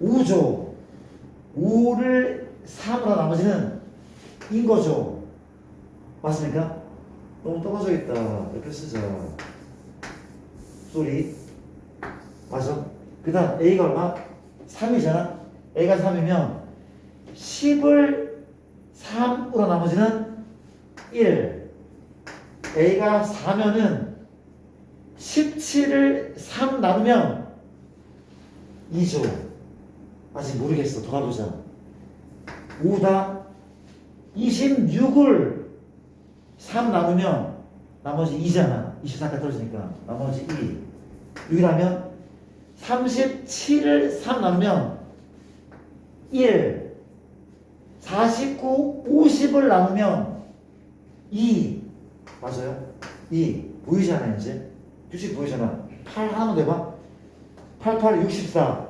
5죠. 5를 3으로 나머지는 2인 거죠. 맞습니까? 너무 떨어져 있다. 이렇게 쓰자. 쏘리. 맞아? 그 다음 A가 얼마? 3이잖아? A가 3이면 10을 3으로 나머지는 1. A가 4면은 17을 3 나누면 2죠. 아직 모르겠어. 더 가보자. 5다. 26을 3 나누면 나머지 2잖아. 24까지 떨어지니까 나머지 2. 6이라면 37을 3 나누면 1. 49, 50을 나누면 2. 맞아요? 2. 보이잖아 이제. 규칙 보이잖아. 8 하나만 내봐. 8, 8, 64.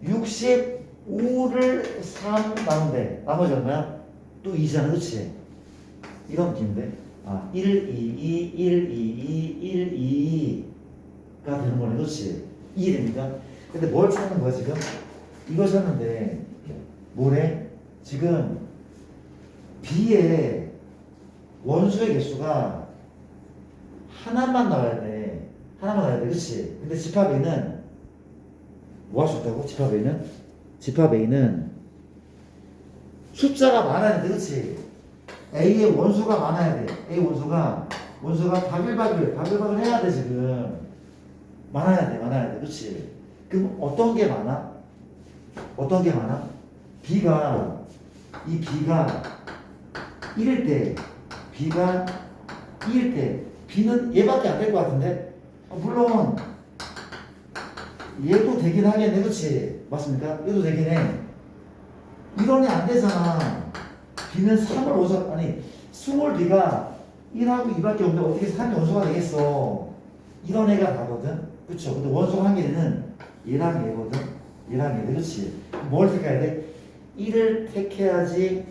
65를 3 나눈대. 나머지 얼마야? 또 2잖아. 그치? 이런 느낌인데. 1, 2, 2, 1, 2, 2, 1, 2가 되는 거네. 그렇지? 이해됩니까? 근데 뭘 찾는 거야 지금? 이거 찾는데 뭐래? 지금 B의 원소의 개수가 하나만 나와야 돼. 하나만 나와야 돼. 그렇지? 근데 집합 A는 뭐 할 수 없다고? 집합 A는 숫자가 많아야 돼. 그렇지? A의 원소가 많아야 돼. A 원소가 바글바글 해야 돼 지금. 많아야 돼. 그렇지? 그럼 어떤 게 많아? B가 1일 때 B는 얘밖에 안 될 것 같은데? 물론 얘도 되긴 하겠네. 그렇지? 맞습니까? 얘도 되긴 해. 이론이 안 되잖아. B는 3을 5서 아니 스몰 B가 1하고 2밖에 없는데 어떻게 3이 원소가 되겠어. 이런 애가 다거든. 그쵸? 근데 원소 관계는 얘랑 얘거든. 얘랑 얘. 그렇지? 뭘 택해야 돼? 1을 택해야지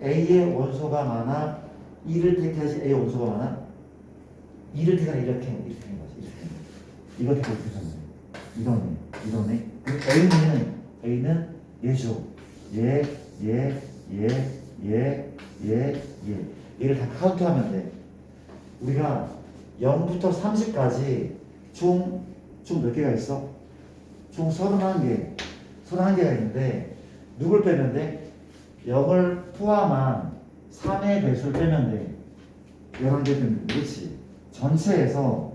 A의 원소가 많아. 2를 택해야지 A의 원소가 많아. 2를 택하면 이렇게 하는 거지. 이거 택해서 이런 애. 그리고 A는 얘죠. 얘를 다 카운트하면 돼. 우리가 0부터 30까지 총 몇 개가 있어? 총 31개가 있는데 누굴 빼면 돼? 0을 포함한 3의 배수를 빼면 돼. 11개 빼면 돼. 그렇지? 전체에서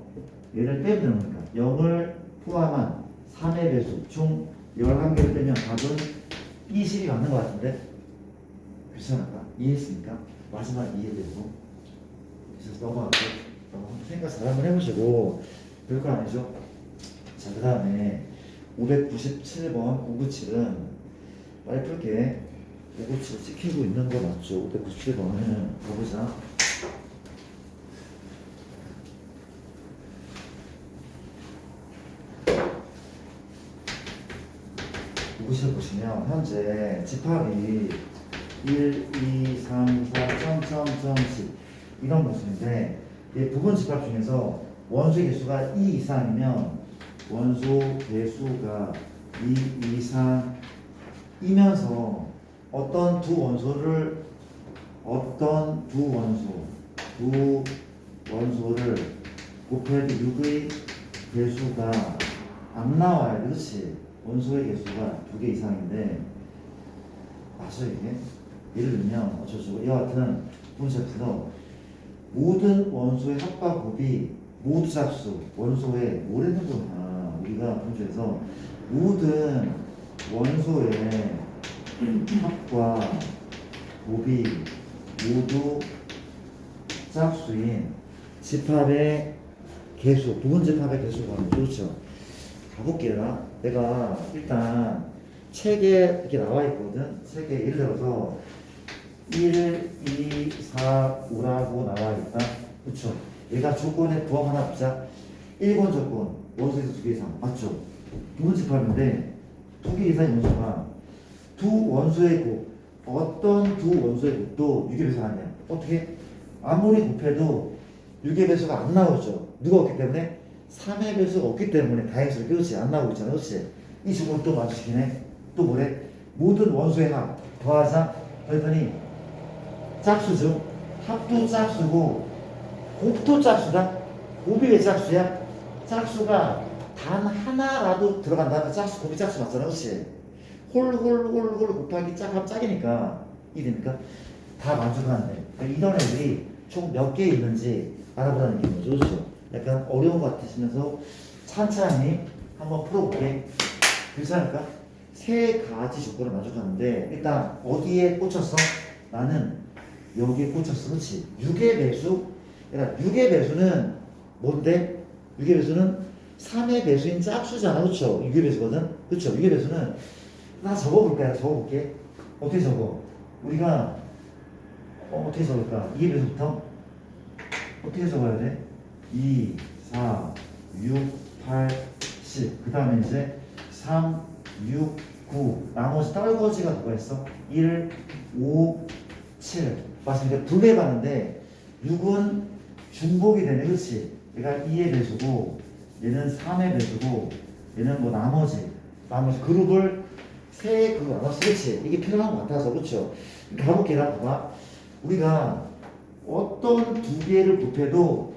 얘를 빼면 되는 거니까 0을 포함한 3의 배수 총 11개를 빼면 답은 20이 맞는 것 같은데? 괜찮을까? 이해했습니까? 마지막 이해되고 그래서 넘어갈게요. 생각 잘 한번 해보시고 별거 아니죠? 자, 그 다음에 597번 597은 빨리 풀게. 597 찍히고 있는 거 맞죠? 597번은 보자. 보시면 현재 집합이 1, 2, 3, 4, 점점점씩 이런 모습인데 이 부분 집합 중에서 원소의 개수가 2 이상이면 원소 개수가 2 이상이면서 어떤 두 원소를 곱해도 6의 개수가 안 나와요. 그렇지? 원소의 개수가 2개 이상인데 맞아 이게? 예를 들면 어쩌고 이와 같은 문제풀어 모든 원소의 합과 곱이 모두 짝수 원소에 뭐라는 거냐 우리가 문제에서 모든 원소의 합과 곱이 모두 짝수인 집합의 개수 부분 집합의 개수가 그렇죠. 가볼게요. 내가 일단 책에 이렇게 나와 있거든. 책에 예를 들어서 1, 2, 4, 5라고 나와 있다. 그렇죠. 얘가 조건에 부합 하나 보자. 1번 조건 원소에서 2개 이상 맞죠? 부분 집합인데 2개 이상의 원소가 두 원소의 곱 어떤 두 원소의 곱도 유기배수가 아니야. 어떻게? 아무리 곱해도 유기배수가 안 나오죠. 누가 없기 때문에? 3의 배수가 없기 때문에 다행스럽게 그렇지 안 나오고 있잖아. 그렇지? 이 조건 또 맞추시네. 또 뭐래? 모든 원소의 합 더하자 그랬더니 짝수죠. 합도 짝수고 곱도 짝수다. 곱이 왜 짝수야? 짝수가 단 하나라도 들어간다면 짝수 곱이 짝수 맞잖아. 그렇지? 홀 곱하기 짝하면 짝이니까 이됩니까? 다 만족하는데 그러니까 이런 애들이 총 몇 개 있는지 알아보라는 게 뭐죠? 그렇죠? 약간 어려운 것 같으시면서 찬찬히 한번 풀어볼게. 괜찮을까? 세 가지 조건을 만족하는데 일단 어디에 꽂혔어? 나는 여기에 꽂혔어. 그렇지? 6의 배수 그러니까 6의 배수는 뭔데? 6의 배수는 3의 배수인 짝수잖아. 그렇죠? 6의 배수거든? 그렇죠? 6의 배수는 나 적어볼까요? 적어볼게. 어떻게 적어? 우리가 어떻게 적을까? 2의 배수부터 어떻게 적어야 돼? 2, 4, 6, 8, 10. 그 다음에 이제 3, 6, 9. 나머지 떨거지가 누가 있어? 1, 5, 7. 맞습니까? 분배해봤는데 6은 중복이 되네. 그렇지? 얘가 2의 배수고 얘는 3의 배수고 얘는 뭐 나머지 그룹을 세 그룹 나눴어. 그렇지? 이게 필요한 것 같아서 그렇죠? 가볼게. 봐봐. 우리가 어떤 두 개를 곱해도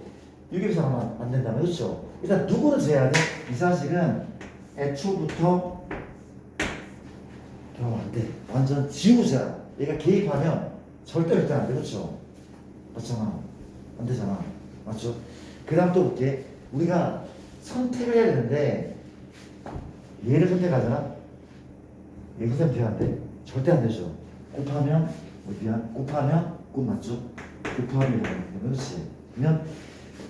유기비사 하면 안 된다면 그렇죠? 일단 누구를 재야 돼? 이 사실은 애초부터 그러면 안 돼. 완전 지우자. 얘가 개입하면 절대 안 돼. 그렇죠? 맞잖아. 안 되잖아. 맞죠? 그 다음 또 볼게. 우리가 선택을 해야 되는데 얘를 선택하잖아. 얘를 선택해야 안 돼. 절대 안 되죠. 곱하면 어디야? 곱하면 곱 맞죠? 곱하면 그렇지. 그러면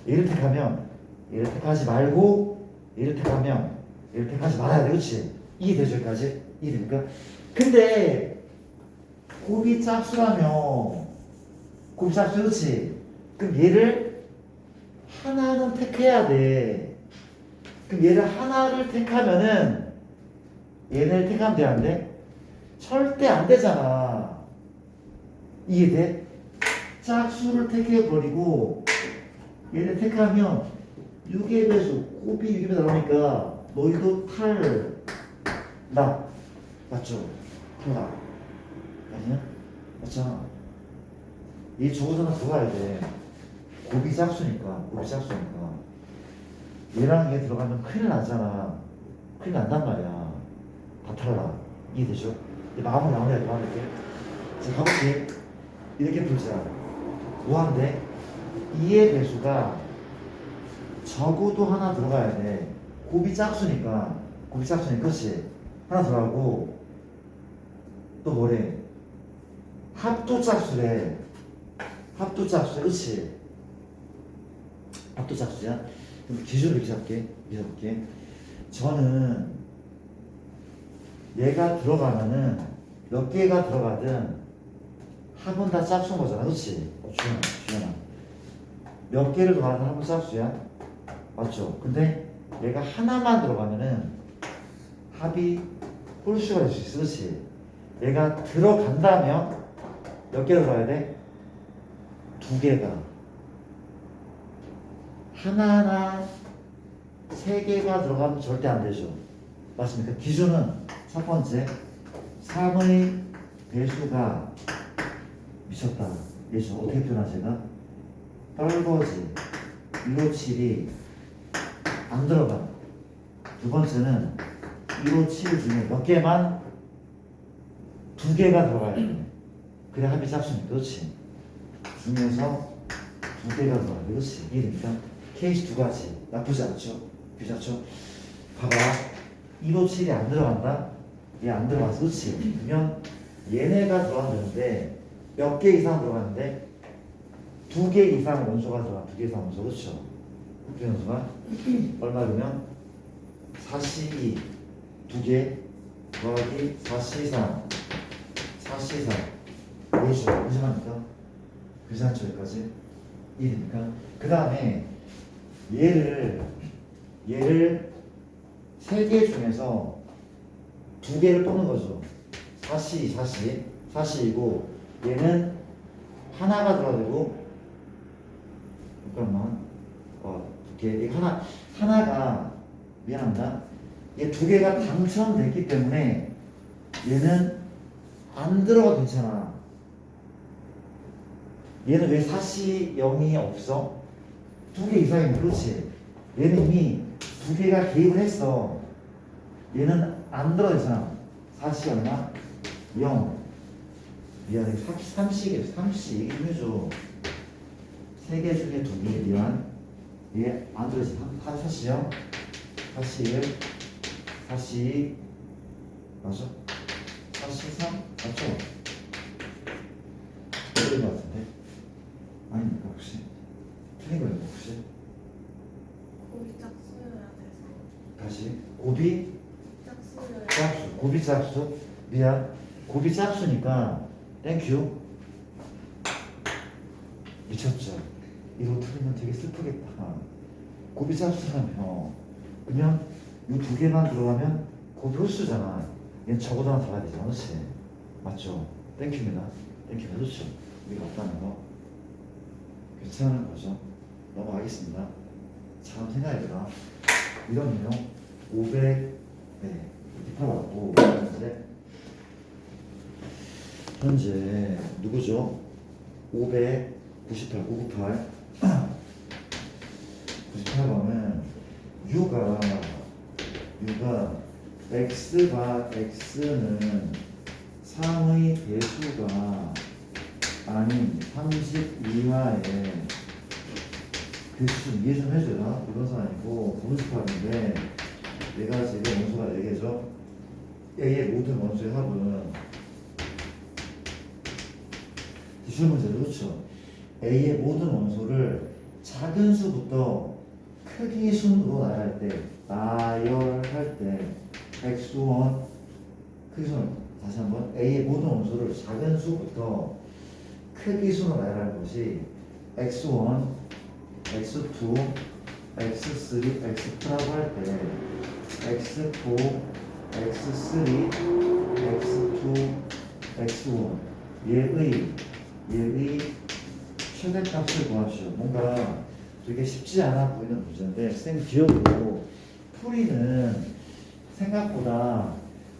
얘를 택하면 얘를 택하지 말고 얘를 택하면 얘를 택하지 말아야 돼. 그렇지? 이해되죠? 여기까지? 이해됩니까? 근데 곱이 짝수라며 곱이 짝수 그렇지? 그럼 얘를 하나는 택해야 돼. 그럼 얘를 하나를 택하면은 얘를 택하면 돼? 안 돼? 절대 안 되잖아. 이해돼? 짝수를 택해버리고 얘를 택하면 6의 배수 곱이 6의 배수 나오니까 너희도 탈락. 맞죠? 탈락. 아니야? 맞잖아. 이 조건은 들어가야 돼. 곱이 짝수니까. 얘랑 얘 들어가면 큰일 나잖아. 큰일 난단 말이야. 다 탈락. 이해되죠? 마무리해야 돼. 자, 가볼게. 이렇게 풀자. 뭐한데? 2의 배수가 적어도 하나 들어가야 돼. 곱이 짝수니까. 그렇지? 하나 들어가고 또 뭐래? 합도 짝수래. 그렇지? 합도 짝수야. 그럼 기준을 이렇게 잡게. 저는 얘가 들어가면은 몇 개가 들어가든 합은 다 짝수인 거잖아. 그렇지? 주연아. 몇 개를 더하는 합은 짝수야. 맞죠? 근데 얘가 하나만 들어가면은 합이 홀수가 될 수 있어. 그렇지? 얘가 들어간다면 몇 개가 들어가야 돼? 2개가. 하나하나 3개가 들어가면 절대 안 되죠. 맞습니까? 기준은 첫 번째 3의 배수가 미쳤다. 얘죠. 어떻게 표현하 제가? 떨거지 157이 안 들어가. 두 번째는 157 중에 몇 개만 2개가 들어가야 돼. 그래 합이 잡습니다. 그렇지. 중에서 2개가 들어가. 그렇지. 이해됩니까? 케이스 2가지. 나쁘지 않죠? 괜찮죠? 봐봐. 157이 안 들어간다? 얘 안 들어가서 그렇지. 그러면 얘네가 들어간다는데 몇 개 이상 들어가는데 2개 이상 원소가 들어가. 2개 이상 원소. 그렇죠? 2개 원소가 얼마 그러면 4C2 2개 더하기 4C3 4C3 뭐죠? 무슨합니까? 괜찮죠? 여기까지? 이해됩니까? 그 다음에 얘를 3개 중에서 2개를 뽑는 거죠. 4C이고 얘는 하나가 들어야 되고 잠깐만 2개 이게 하나가 미안합니다. 얘 2개가 당첨됐기 때문에 얘는 안 들어가도 괜찮아. 얘는 왜 4C 0이 없어? 2개 이상이면 그렇지. 얘는 이미 2개가 개입을 했어. 얘는 안 들어가잖아. 4C 얼마? 0. 미안해. 3C 이거죠. 3개 중에 2개 미안. 얘 안 들어가지. 4C 0. 4C 1. 4C 맞아? 4C 3? 맞죠? 틀린 것 같은데? 아닙니까 혹시? 틀린 거예요 혹시? 곱이 짝수여야 돼서. 다시 곱이 짝수여야. 짝수 곱이 짝수 미안 곱이 짝수니까 땡큐 미쳤죠? 이거 틀리면 되게 슬프겠다. 곱이 짝수라며 그러면 이 2개만 들어가면 곱이 홀수잖아. 얘는 적어도 하나 들어가야 되잖아. 그렇지? 맞죠? 땡큐입니다. 땡큐 그렇죠? 우리가 없다는 거 괜찮은 거죠? 넘어가겠습니다. 참 생각해보라. 이런 유형 500 네, 뒷팔 받고 현재 누구죠? 598 98번은 U가 X가 X는 3의 배수가 아닌 32화에 좀 이해 좀 해줘라. 이건 아니고 분수합인데 내가 지금 원소가 4개죠. A의 모든 원소의 합은 기출 문제도 그렇죠. A의 모든 원소를 작은 수부터 크기 순으로 나열할 때 X1 크기 순 다시 한번 A의 모든 원소를 작은 수부터 크기 순으로 나열할 것이 X1, X2, X3, X4라고 할 때 X4, X3, X2, X1 얘의 최대값을 구하시오. 뭔가 되게 쉽지 않아 보이는 문제인데 쌤 기억으로 풀이는 생각보다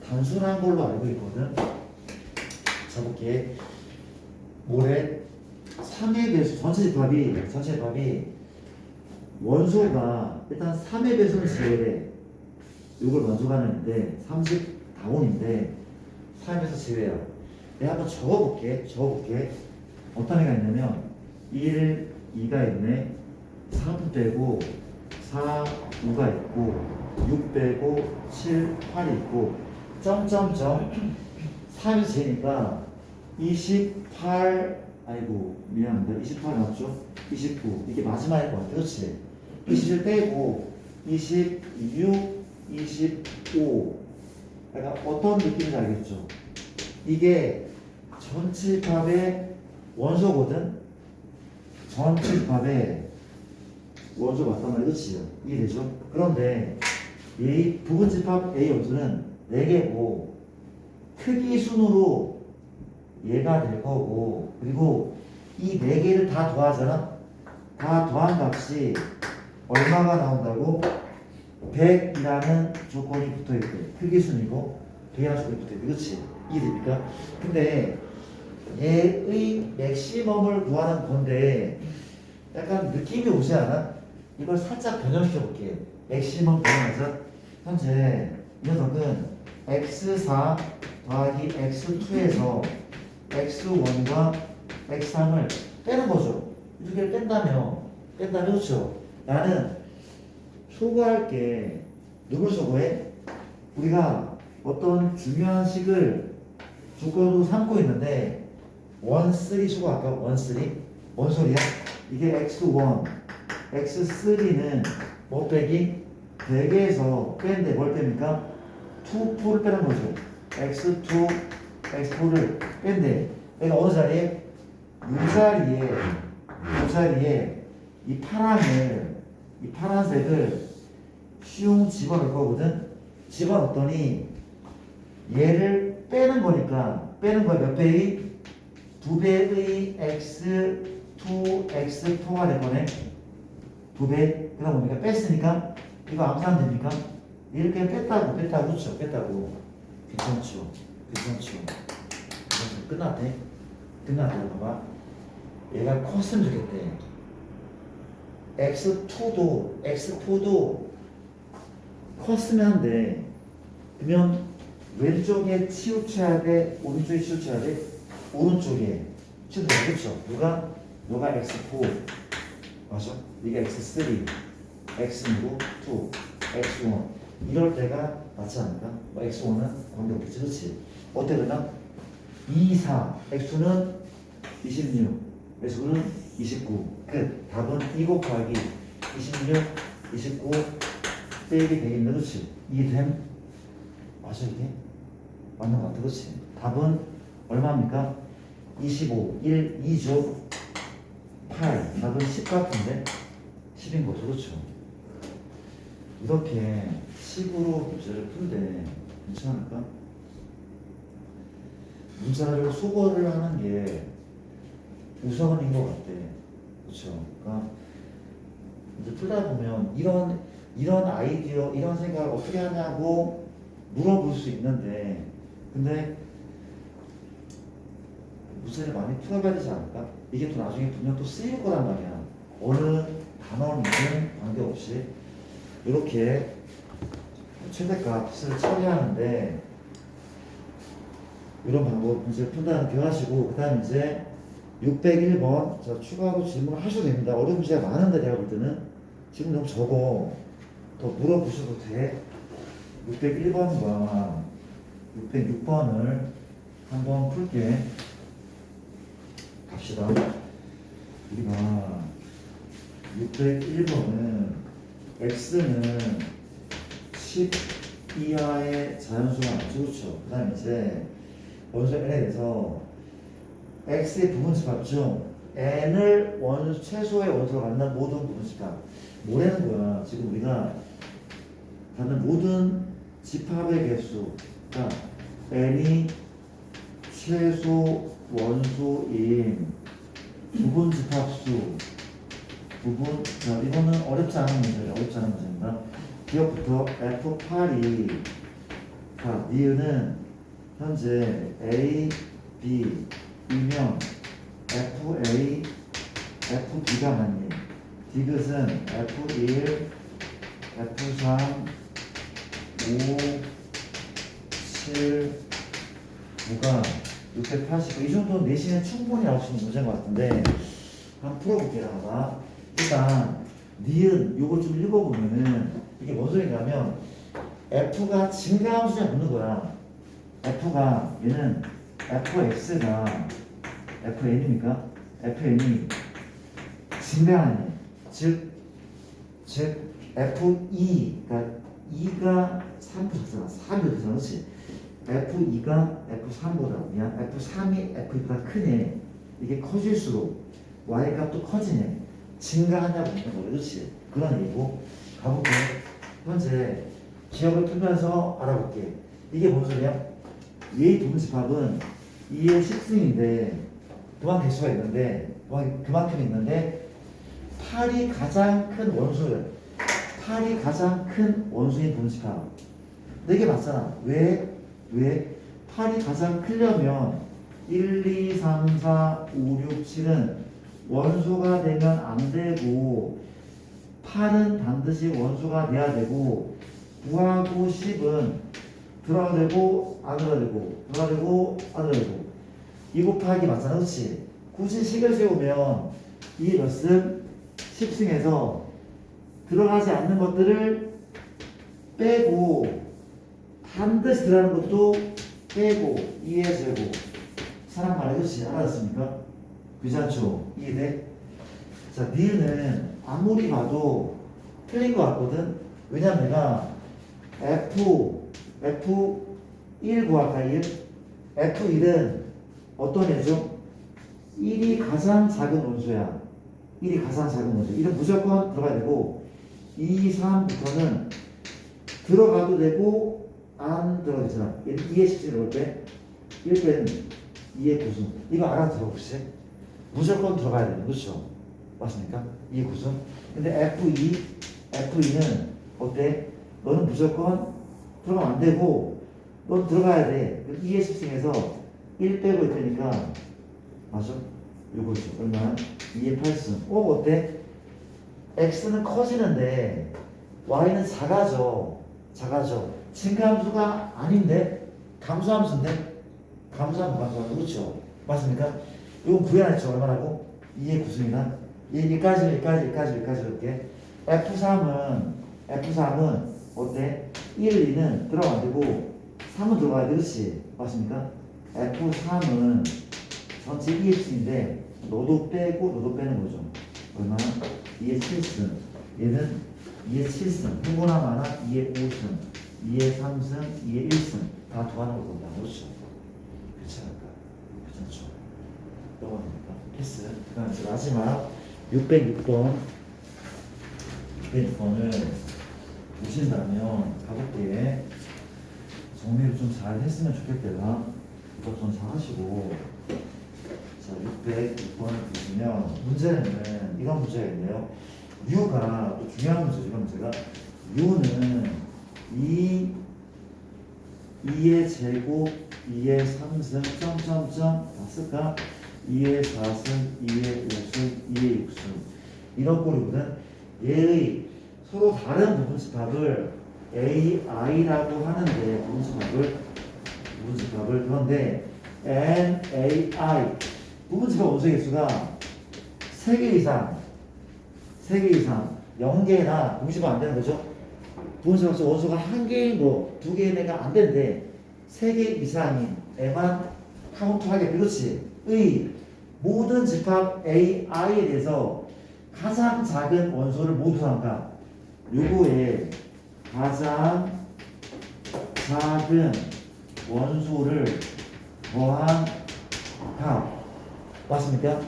단순한 걸로 알고 있거든. 자 볼게. 모래 3의 배수 전체 집합이 원소가 일단 3의 배수는 제외래. 이걸 먼저 가는데 30다운인데 3에서 제외야. 내가 한번 적어볼게. 어떤 애가 있냐면 1, 2가 있네. 3 빼고 4, 5가 있고 6 빼고 7, 8이 있고 점점점 3에서 제니까 28 아이고 미안합니다. 28 맞죠? 29 이게 마지막일 것 같아. 그렇지? 27 빼고 26, 25 그러니까 어떤 느낌인지 알겠죠? 이게 전체 집합의 원소거든? 전체 집합의 원소 맞단 말이야. 그렇지? 이해되죠? 그런데 이 부분 집합 A 원소는 4개고 크기 순으로 얘가 될 거고, 그리고 이 네 개를 다 더하잖아. 다 더한 값이 얼마가 나온다고? 100이라는 조건이 붙어있대. 필기순이고 100이라는 조건이 붙어있대. 그렇지? 이해됩니까? 근데 얘의 맥시멈을 구하는 건데 약간 느낌이 오지 않아? 이걸 살짝 변형시켜 볼게. 맥시멈 변형해서 현재 이 녀석은 x4 더하기 x2에서 x1과 x3을 빼는 거죠. 이 두 개를 뺀다면 그렇죠. 나는 소거할게. 누굴 소거해? 우리가 어떤 중요한 식을 조건으로 삼고 있는데 1, 3 소거할까? 1, 3? 뭔 소리야? 이게 x1, x3는 뭐 빼기? 100에서 뺀데 뭘 뺍니까? 2, 4를 빼는 거죠. x2, x4를 뺀데 내가 어느 자리에? 이 자리에 이 파란색을 슝 집어넣을 거거든. 집어넣었더니 얘를 빼는 거니까 빼는 거야. 몇 배의? 2배의 x2, x4가 될 거네. 2배. 그다음 우리가 뺐으니까 이거 암산하면 됩니까? 이렇게 뺐다고 그렇죠? 뺐다고. 괜찮죠? 끝났대. 봐봐. 얘가 컸으면 좋겠대. x4도 컸으면 한데 그러면 왼쪽에 치우쳐야 돼? 오른쪽에 치우쳐야 돼? 오른쪽에 치우쳐야 돼. 그렇죠? 누가 x4 맞아? 이게 x3 x 누구? 2 x1 이럴 때가 맞지 않을까? 뭐 x1은 관계없겠지. 그렇지? 어때 그러면? 2, 4 x2는 26 x9는 29 끝. 답은 2 곱하기 26 29 빼기 100인데 그렇지? 이해됨? 맞아 이게? 맞는 것 같아. 그렇지? 답은 얼마입니까? 25 1 2죠 8 답은 10 같은데 10인 거죠. 그렇죠? 이렇게 식으로 문제를 풀때 괜찮을까? 문자를 소거를 하는 게 우선인 것 같아. 그렇죠? 그러니까 이제 풀다 보면 이런 아이디어, 이런 생각을 어떻게 하냐고 물어볼 수 있는데, 근데 문제를 많이 풀어봐야 되지 않을까? 이게 또 나중에 분명 또 쓰일 거란 말이야. 어느 단원이든 관계없이 이렇게 최대값을 처리하는데 이런 방법 문제를 푼다는 게 하시고, 그 다음 이제 601번 자 추가로 질문을 하셔도 됩니다. 어려운 문제가 많은데 내가 볼 때는 지금 좀 적어. 더 물어보셔도 돼. 601번과 606번을 한번 풀게. 갑시다. 우리가 601번은 x는 10 이하의 자연수가 나죠. 그렇죠? 그 다음에 이제 원소 n에 대해서 x의 부분집합 중 n을 최소의 원소로 갖는 모든 부분집합 뭐라는 거야? 지금 우리가 갖는 모든 집합의 개수가 n이 최소 원소인 부분집합수 자 이거는 어렵지 않은 문제입니다. 기억부터 F8이 자 니은은 현재 A, B이면 FA, FB가 맞니? 디귿은 F1, F3, 5, 7, 9가 680. 이 정도 내신에 충분히 나올 수 있는 문제인 것 같은데 한번 풀어볼게요. 봐봐. 일단 니은 요거 좀 읽어보면은 이게 뭔 소리냐면 F가 증가함수냐 묻는 거야. F가 얘는 fx가 fn입니까? fn이 증가하는 즉 f2 그러니까 2가 3보다 3이 되잖아. 그렇지? f2가 f3보다 f3이 f2보다 크네. 이게 커질수록 y 값도 커지네. 증가하냐고 묻는 거야. 그렇지? 그런 얘기고 가볼게. 현재 기억을 풀면서 알아볼게. 이게 뭔 소리야? 얘의 부분집합은 2의 10승인데 그만큼 있는데 8이 가장 큰 원수예요. 8이 가장 큰 원수인 분집합. 근데 이게 맞잖아. 왜? 8이 가장 크려면 1, 2, 3, 4, 5, 6, 7은 원수가 되면 안 되고 8은 반드시 원수가 돼야 되고 9하고 10은 들어야 되고 안 들어야 되고 들어야 되고 안 들어야 되고 2 곱하기 맞잖아. 그렇지? 굳이 식을 세우면 이 몇승 10승에서 들어가지 않는 것들을 빼고 반드시 들어가는 것도 빼고 2의 제곱 사람 말해. 그렇지? 알았습니까? 귀찮죠? 이해돼? 자, 니은은 아무리 봐도 틀린 것 같거든? 왜냐면 내가 F1 구할까? 1? F1은 어떤 애죠? 1이 가장 작은 원수야. 1이 가장 작은 원수. 1은 무조건 들어가야 되고 2, 3부터는 들어가도 되고 안 들어가도 되잖아. 2의 17을 빼 1 빼는 2의 구순. 이거 알아들어 혹시? 무조건 들어가야 되는 그렇죠? 맞습니까? 2의 구순. 근데 F2는 어때? 너는 무조건 들어가면 안 되고 넌 들어가야 돼. 2의 10승에서 1 빼고 있다니까 맞아? 요거죠. 얼마나? 2의 8승. 어때? x는 커지는데 y는 작아져. 증가함수가 아닌데 감소함수인데 감소함수 그렇죠? 맞습니까? 이건 구해놨죠. 얼마라고? 2의 9승이나 여기까지 이렇게 F3은 어때? 1, 2는 들어가면 안 되고 3은 들어가야 돼. 그렇지? 맞습니까? F3은 전체 2의 7인데 너도 빼고 너도 빼는 거죠. 얼마나? 2의 7승. 얘는 2의 7승. 흥분하 많아 2의 5승. 2의 3승. 2의 1승. 다 더하는 거 본다. 그렇죠? 괜찮을까? 괜찮죠? 넘어갑니까? 패스. 그 다음 이제 마지막 606번을 보신다면 가볍게 정리를 좀 잘 했으면 좋겠대요. 이거 좀 잘 하시고. 자, 606번을 보시면 문제는 이런 문제가 있네요. U가 또 중요한 문제죠. 이런 문제가 U는 2의 제곱 2의 3승 점점점 다 쓸까? 2의 4승 2의 5승 2의 6승 이런 꼴이거든. 얘의 서로 다른 부분집합을 AI라고 하는데 부분집합을 그런데 NAI 부분집합 원소의 개수가 3개 이상 0개나 부분집합 안 되는 거죠. 부분집합 원소가 1개인 거 2개인 애가 안 되는데 3개 이상인 애만 카운트하게. 그렇지? 의 모든 집합 AI에 대해서 가장 작은 원소를 모두 삼까? 요거에 가장 작은 원소를 더한 합 맞습니까?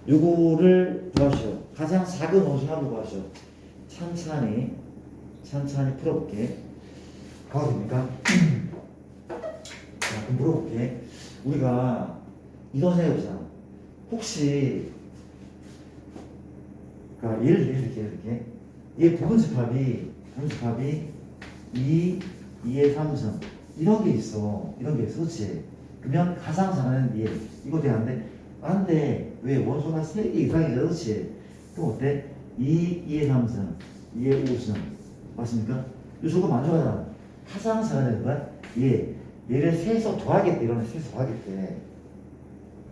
요거를 구하시오. 가장 작은 원소 합을 구하시오. 천천히 풀어볼게. 가도 됩니까? 자, 그럼 물어볼게. 우리가 이런 생각해보자. 혹시 그러니까 예를 들게 얘 부분집합이 2, 2의 3승 이런 게 있어. 그렇지? 그러면 가장 작은 얘 이거 돼야 안 돼? 안 돼. 왜? 원소가 3개 이상이잖아. 그렇지? 그럼 어때? 2의 3승 2의 5승 맞습니까? 이 조건 만족하잖아. 가장 작은 되는 거야? 얘를 세서 더하겠대. 이러면 세서 더하겠대.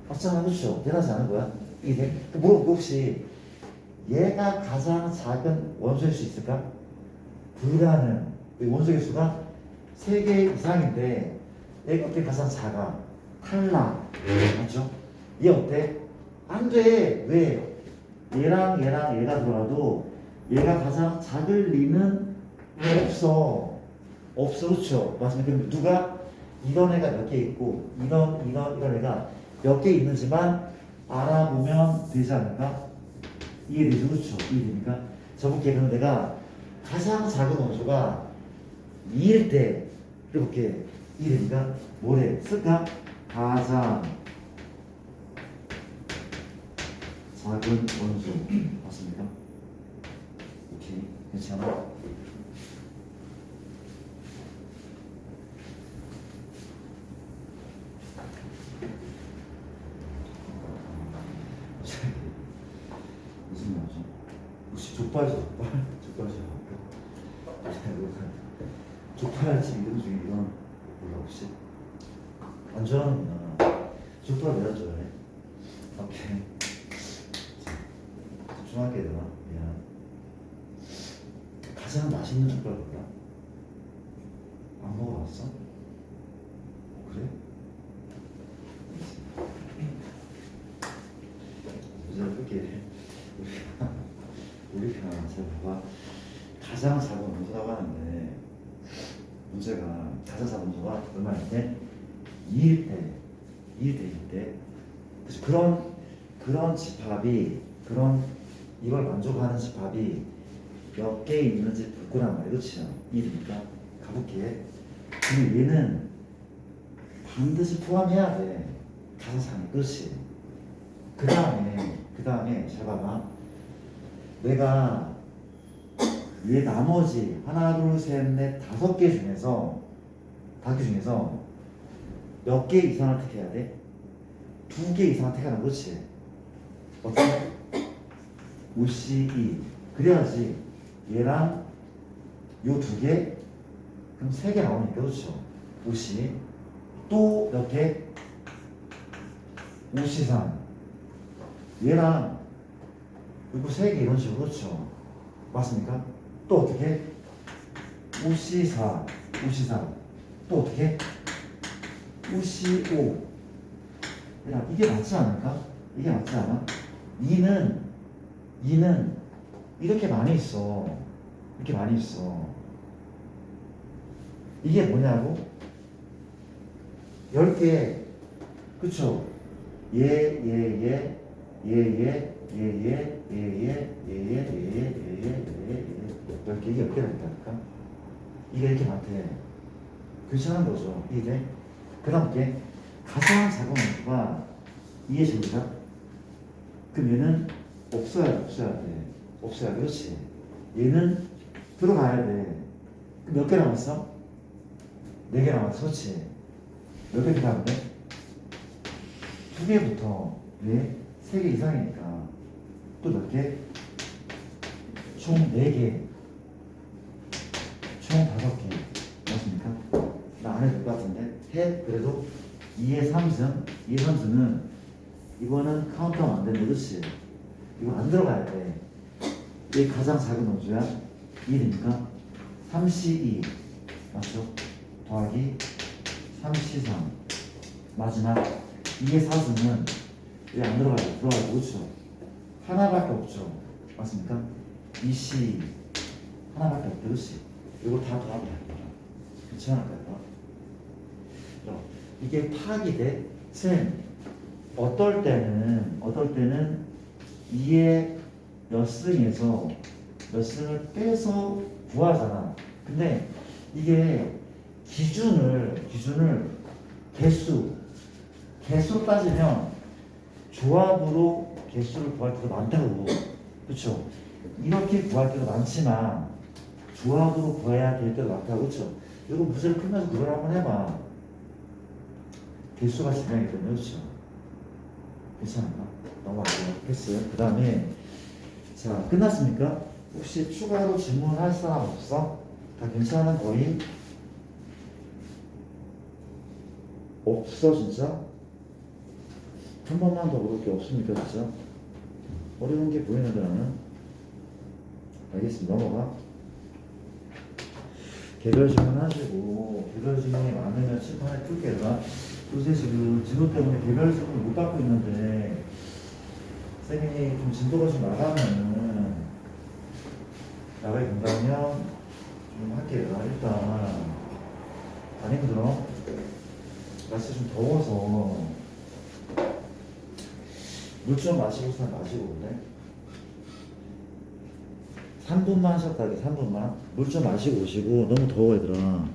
맞잖아. 그렇죠? 대단하지 않은 거야? 이게 돼? 물어볼게. 혹시 얘가 가장 작은 원소일 수 있을까? 불가능. 원소 개수가 3개 이상인데 얘가 어떻게 가장 작아? 탈락. 맞죠? 얘 어때? 안 돼. 왜? 얘랑 얘가 들어가도 얘가 가장 작을 리는 없어. 그렇죠? 맞습니까? 그럼 누가 이런 애가 몇 개 있고 이런 애가 몇 개 있는지만 알아보면 되지 않을까? 이해되죠? 그렇죠? 이해됩니까? 저번기에 그럼 내가 가장 작은 원소가 2일 때 이렇게 이해됩니까? 뭐래? 쓸까? 가장 작은 원소 맞습니까? 오케이 괜찮아? 무슨 말이죠? 혹시 족발이죠? 족발이죠? 족발집 이름 중에 이건 몰라 혹시? 안 좋아하는구나. 족발 왜 안 좋아해? 오케이. 집중할게 되나? 미안. 가장 맛있는 족발 몰라? 안 먹어봤어? 그래? 문제를 풀게. 우리 편 잘 봐봐. 가장 작은 원소라고 하는데 문제가 가장 작은 원소가 얼마일 때? 2일 때. 그래서 그런 집합이 이걸 만족하는 집합이 몇 개 있는지 볼 거란 말이야, 그렇지? 2니까 가볼게. 근데 얘는 반드시 포함해야 돼. 가장 작은, 그렇지? 그 다음에 잘 봐봐. 내가 얘 나머지 하나, 둘, 셋, 넷, 5개 중에서 몇 개 이상을 택해야 돼? 2개 이상을 택하는 거지. 어떻게? 52. 그래야지 얘랑 요 2개, 그럼 3개 나오니까, 그렇죠? 50. 또 몇 개? 53. 얘랑 그리고 3개 이런 식으로, 그렇죠? 맞습니까? 또 어떻게? 54. 또 어떻게? 55. 야, 이게 맞지 않을까? 이게 맞지 않아? 2는 이렇게 많이 있어. 이게 뭐냐고? 10개. 그쵸? 얘. 10개, 이게 몇 개나 있다니까? 이게 이렇게 많대. 괜찮은 거죠. 이게. 그 다음 게 가장 작은 원소가 이해집니까? 그럼 얘는 없어야 돼. 그렇지. 얘는 들어가야 돼. 그럼 몇 개 남았어? 4개 남았어. 그렇지. 몇 개 들어가는데? 2개부터 왜? 3개 이상이니까 또 몇 개? 총 4개. 총 5개. 맞습니까? 나 안 해도 될 것 같은데? 해? 그래도 2의 3승은 이거는 카운트하면 안 되는데, 그렇지? 이거 안 들어가야 돼. 이게 가장 작은 원소야. 1이니까 32 맞죠? 더하기 33 마지막 2의 4승은 왜 안 들어가야 돼? 들어가야 그렇죠? 하나밖에 없죠. 맞습니까? 20 하나밖에 없죠. 그렇지? 이거 다 더하면 될 거야. 그렇지 않을까요? 이게 파악이 돼? 쌤, 어떨 때는 2의 몇 승에서 몇 승을 빼서 구하잖아. 근데 이게 기준을 개수로 따지면 조합으로 개수를 구할 때도 많다고. 그쵸? 이렇게 구할 때도 많지만 조합으로 구해야 될 때도 많다고. 그쵸? 이거 문제를 풀면서 그걸 한번 해봐. 개수가 중요하기 때문에. 그쵸? 괜찮은가? 넘어갈게요. 됐어요. 그 다음에 자, 끝났습니까? 혹시 추가로 질문할 사람 없어? 다 괜찮은 거의? 없어 진짜? 한 번만 더 물을 게 없습니까 진짜? 어려운 게 보이는데 나는? 알겠습니다. 넘어가. 개별 질문 하시고 개별 질문이 많으면 칠판에 풀게요. 요새 지금 진도 때문에 개별 질문을 못 받고 있는데 쌤이 좀 진도가 좀 나가면은 나가게 된다면 좀 할게요. 일단 안 힘들어. 날씨 좀 더워서 물 좀 마시고 올래? 3분만 쉬었다 하게. 3분만 물 좀 마시고 오시고. 너무 더워 얘들아.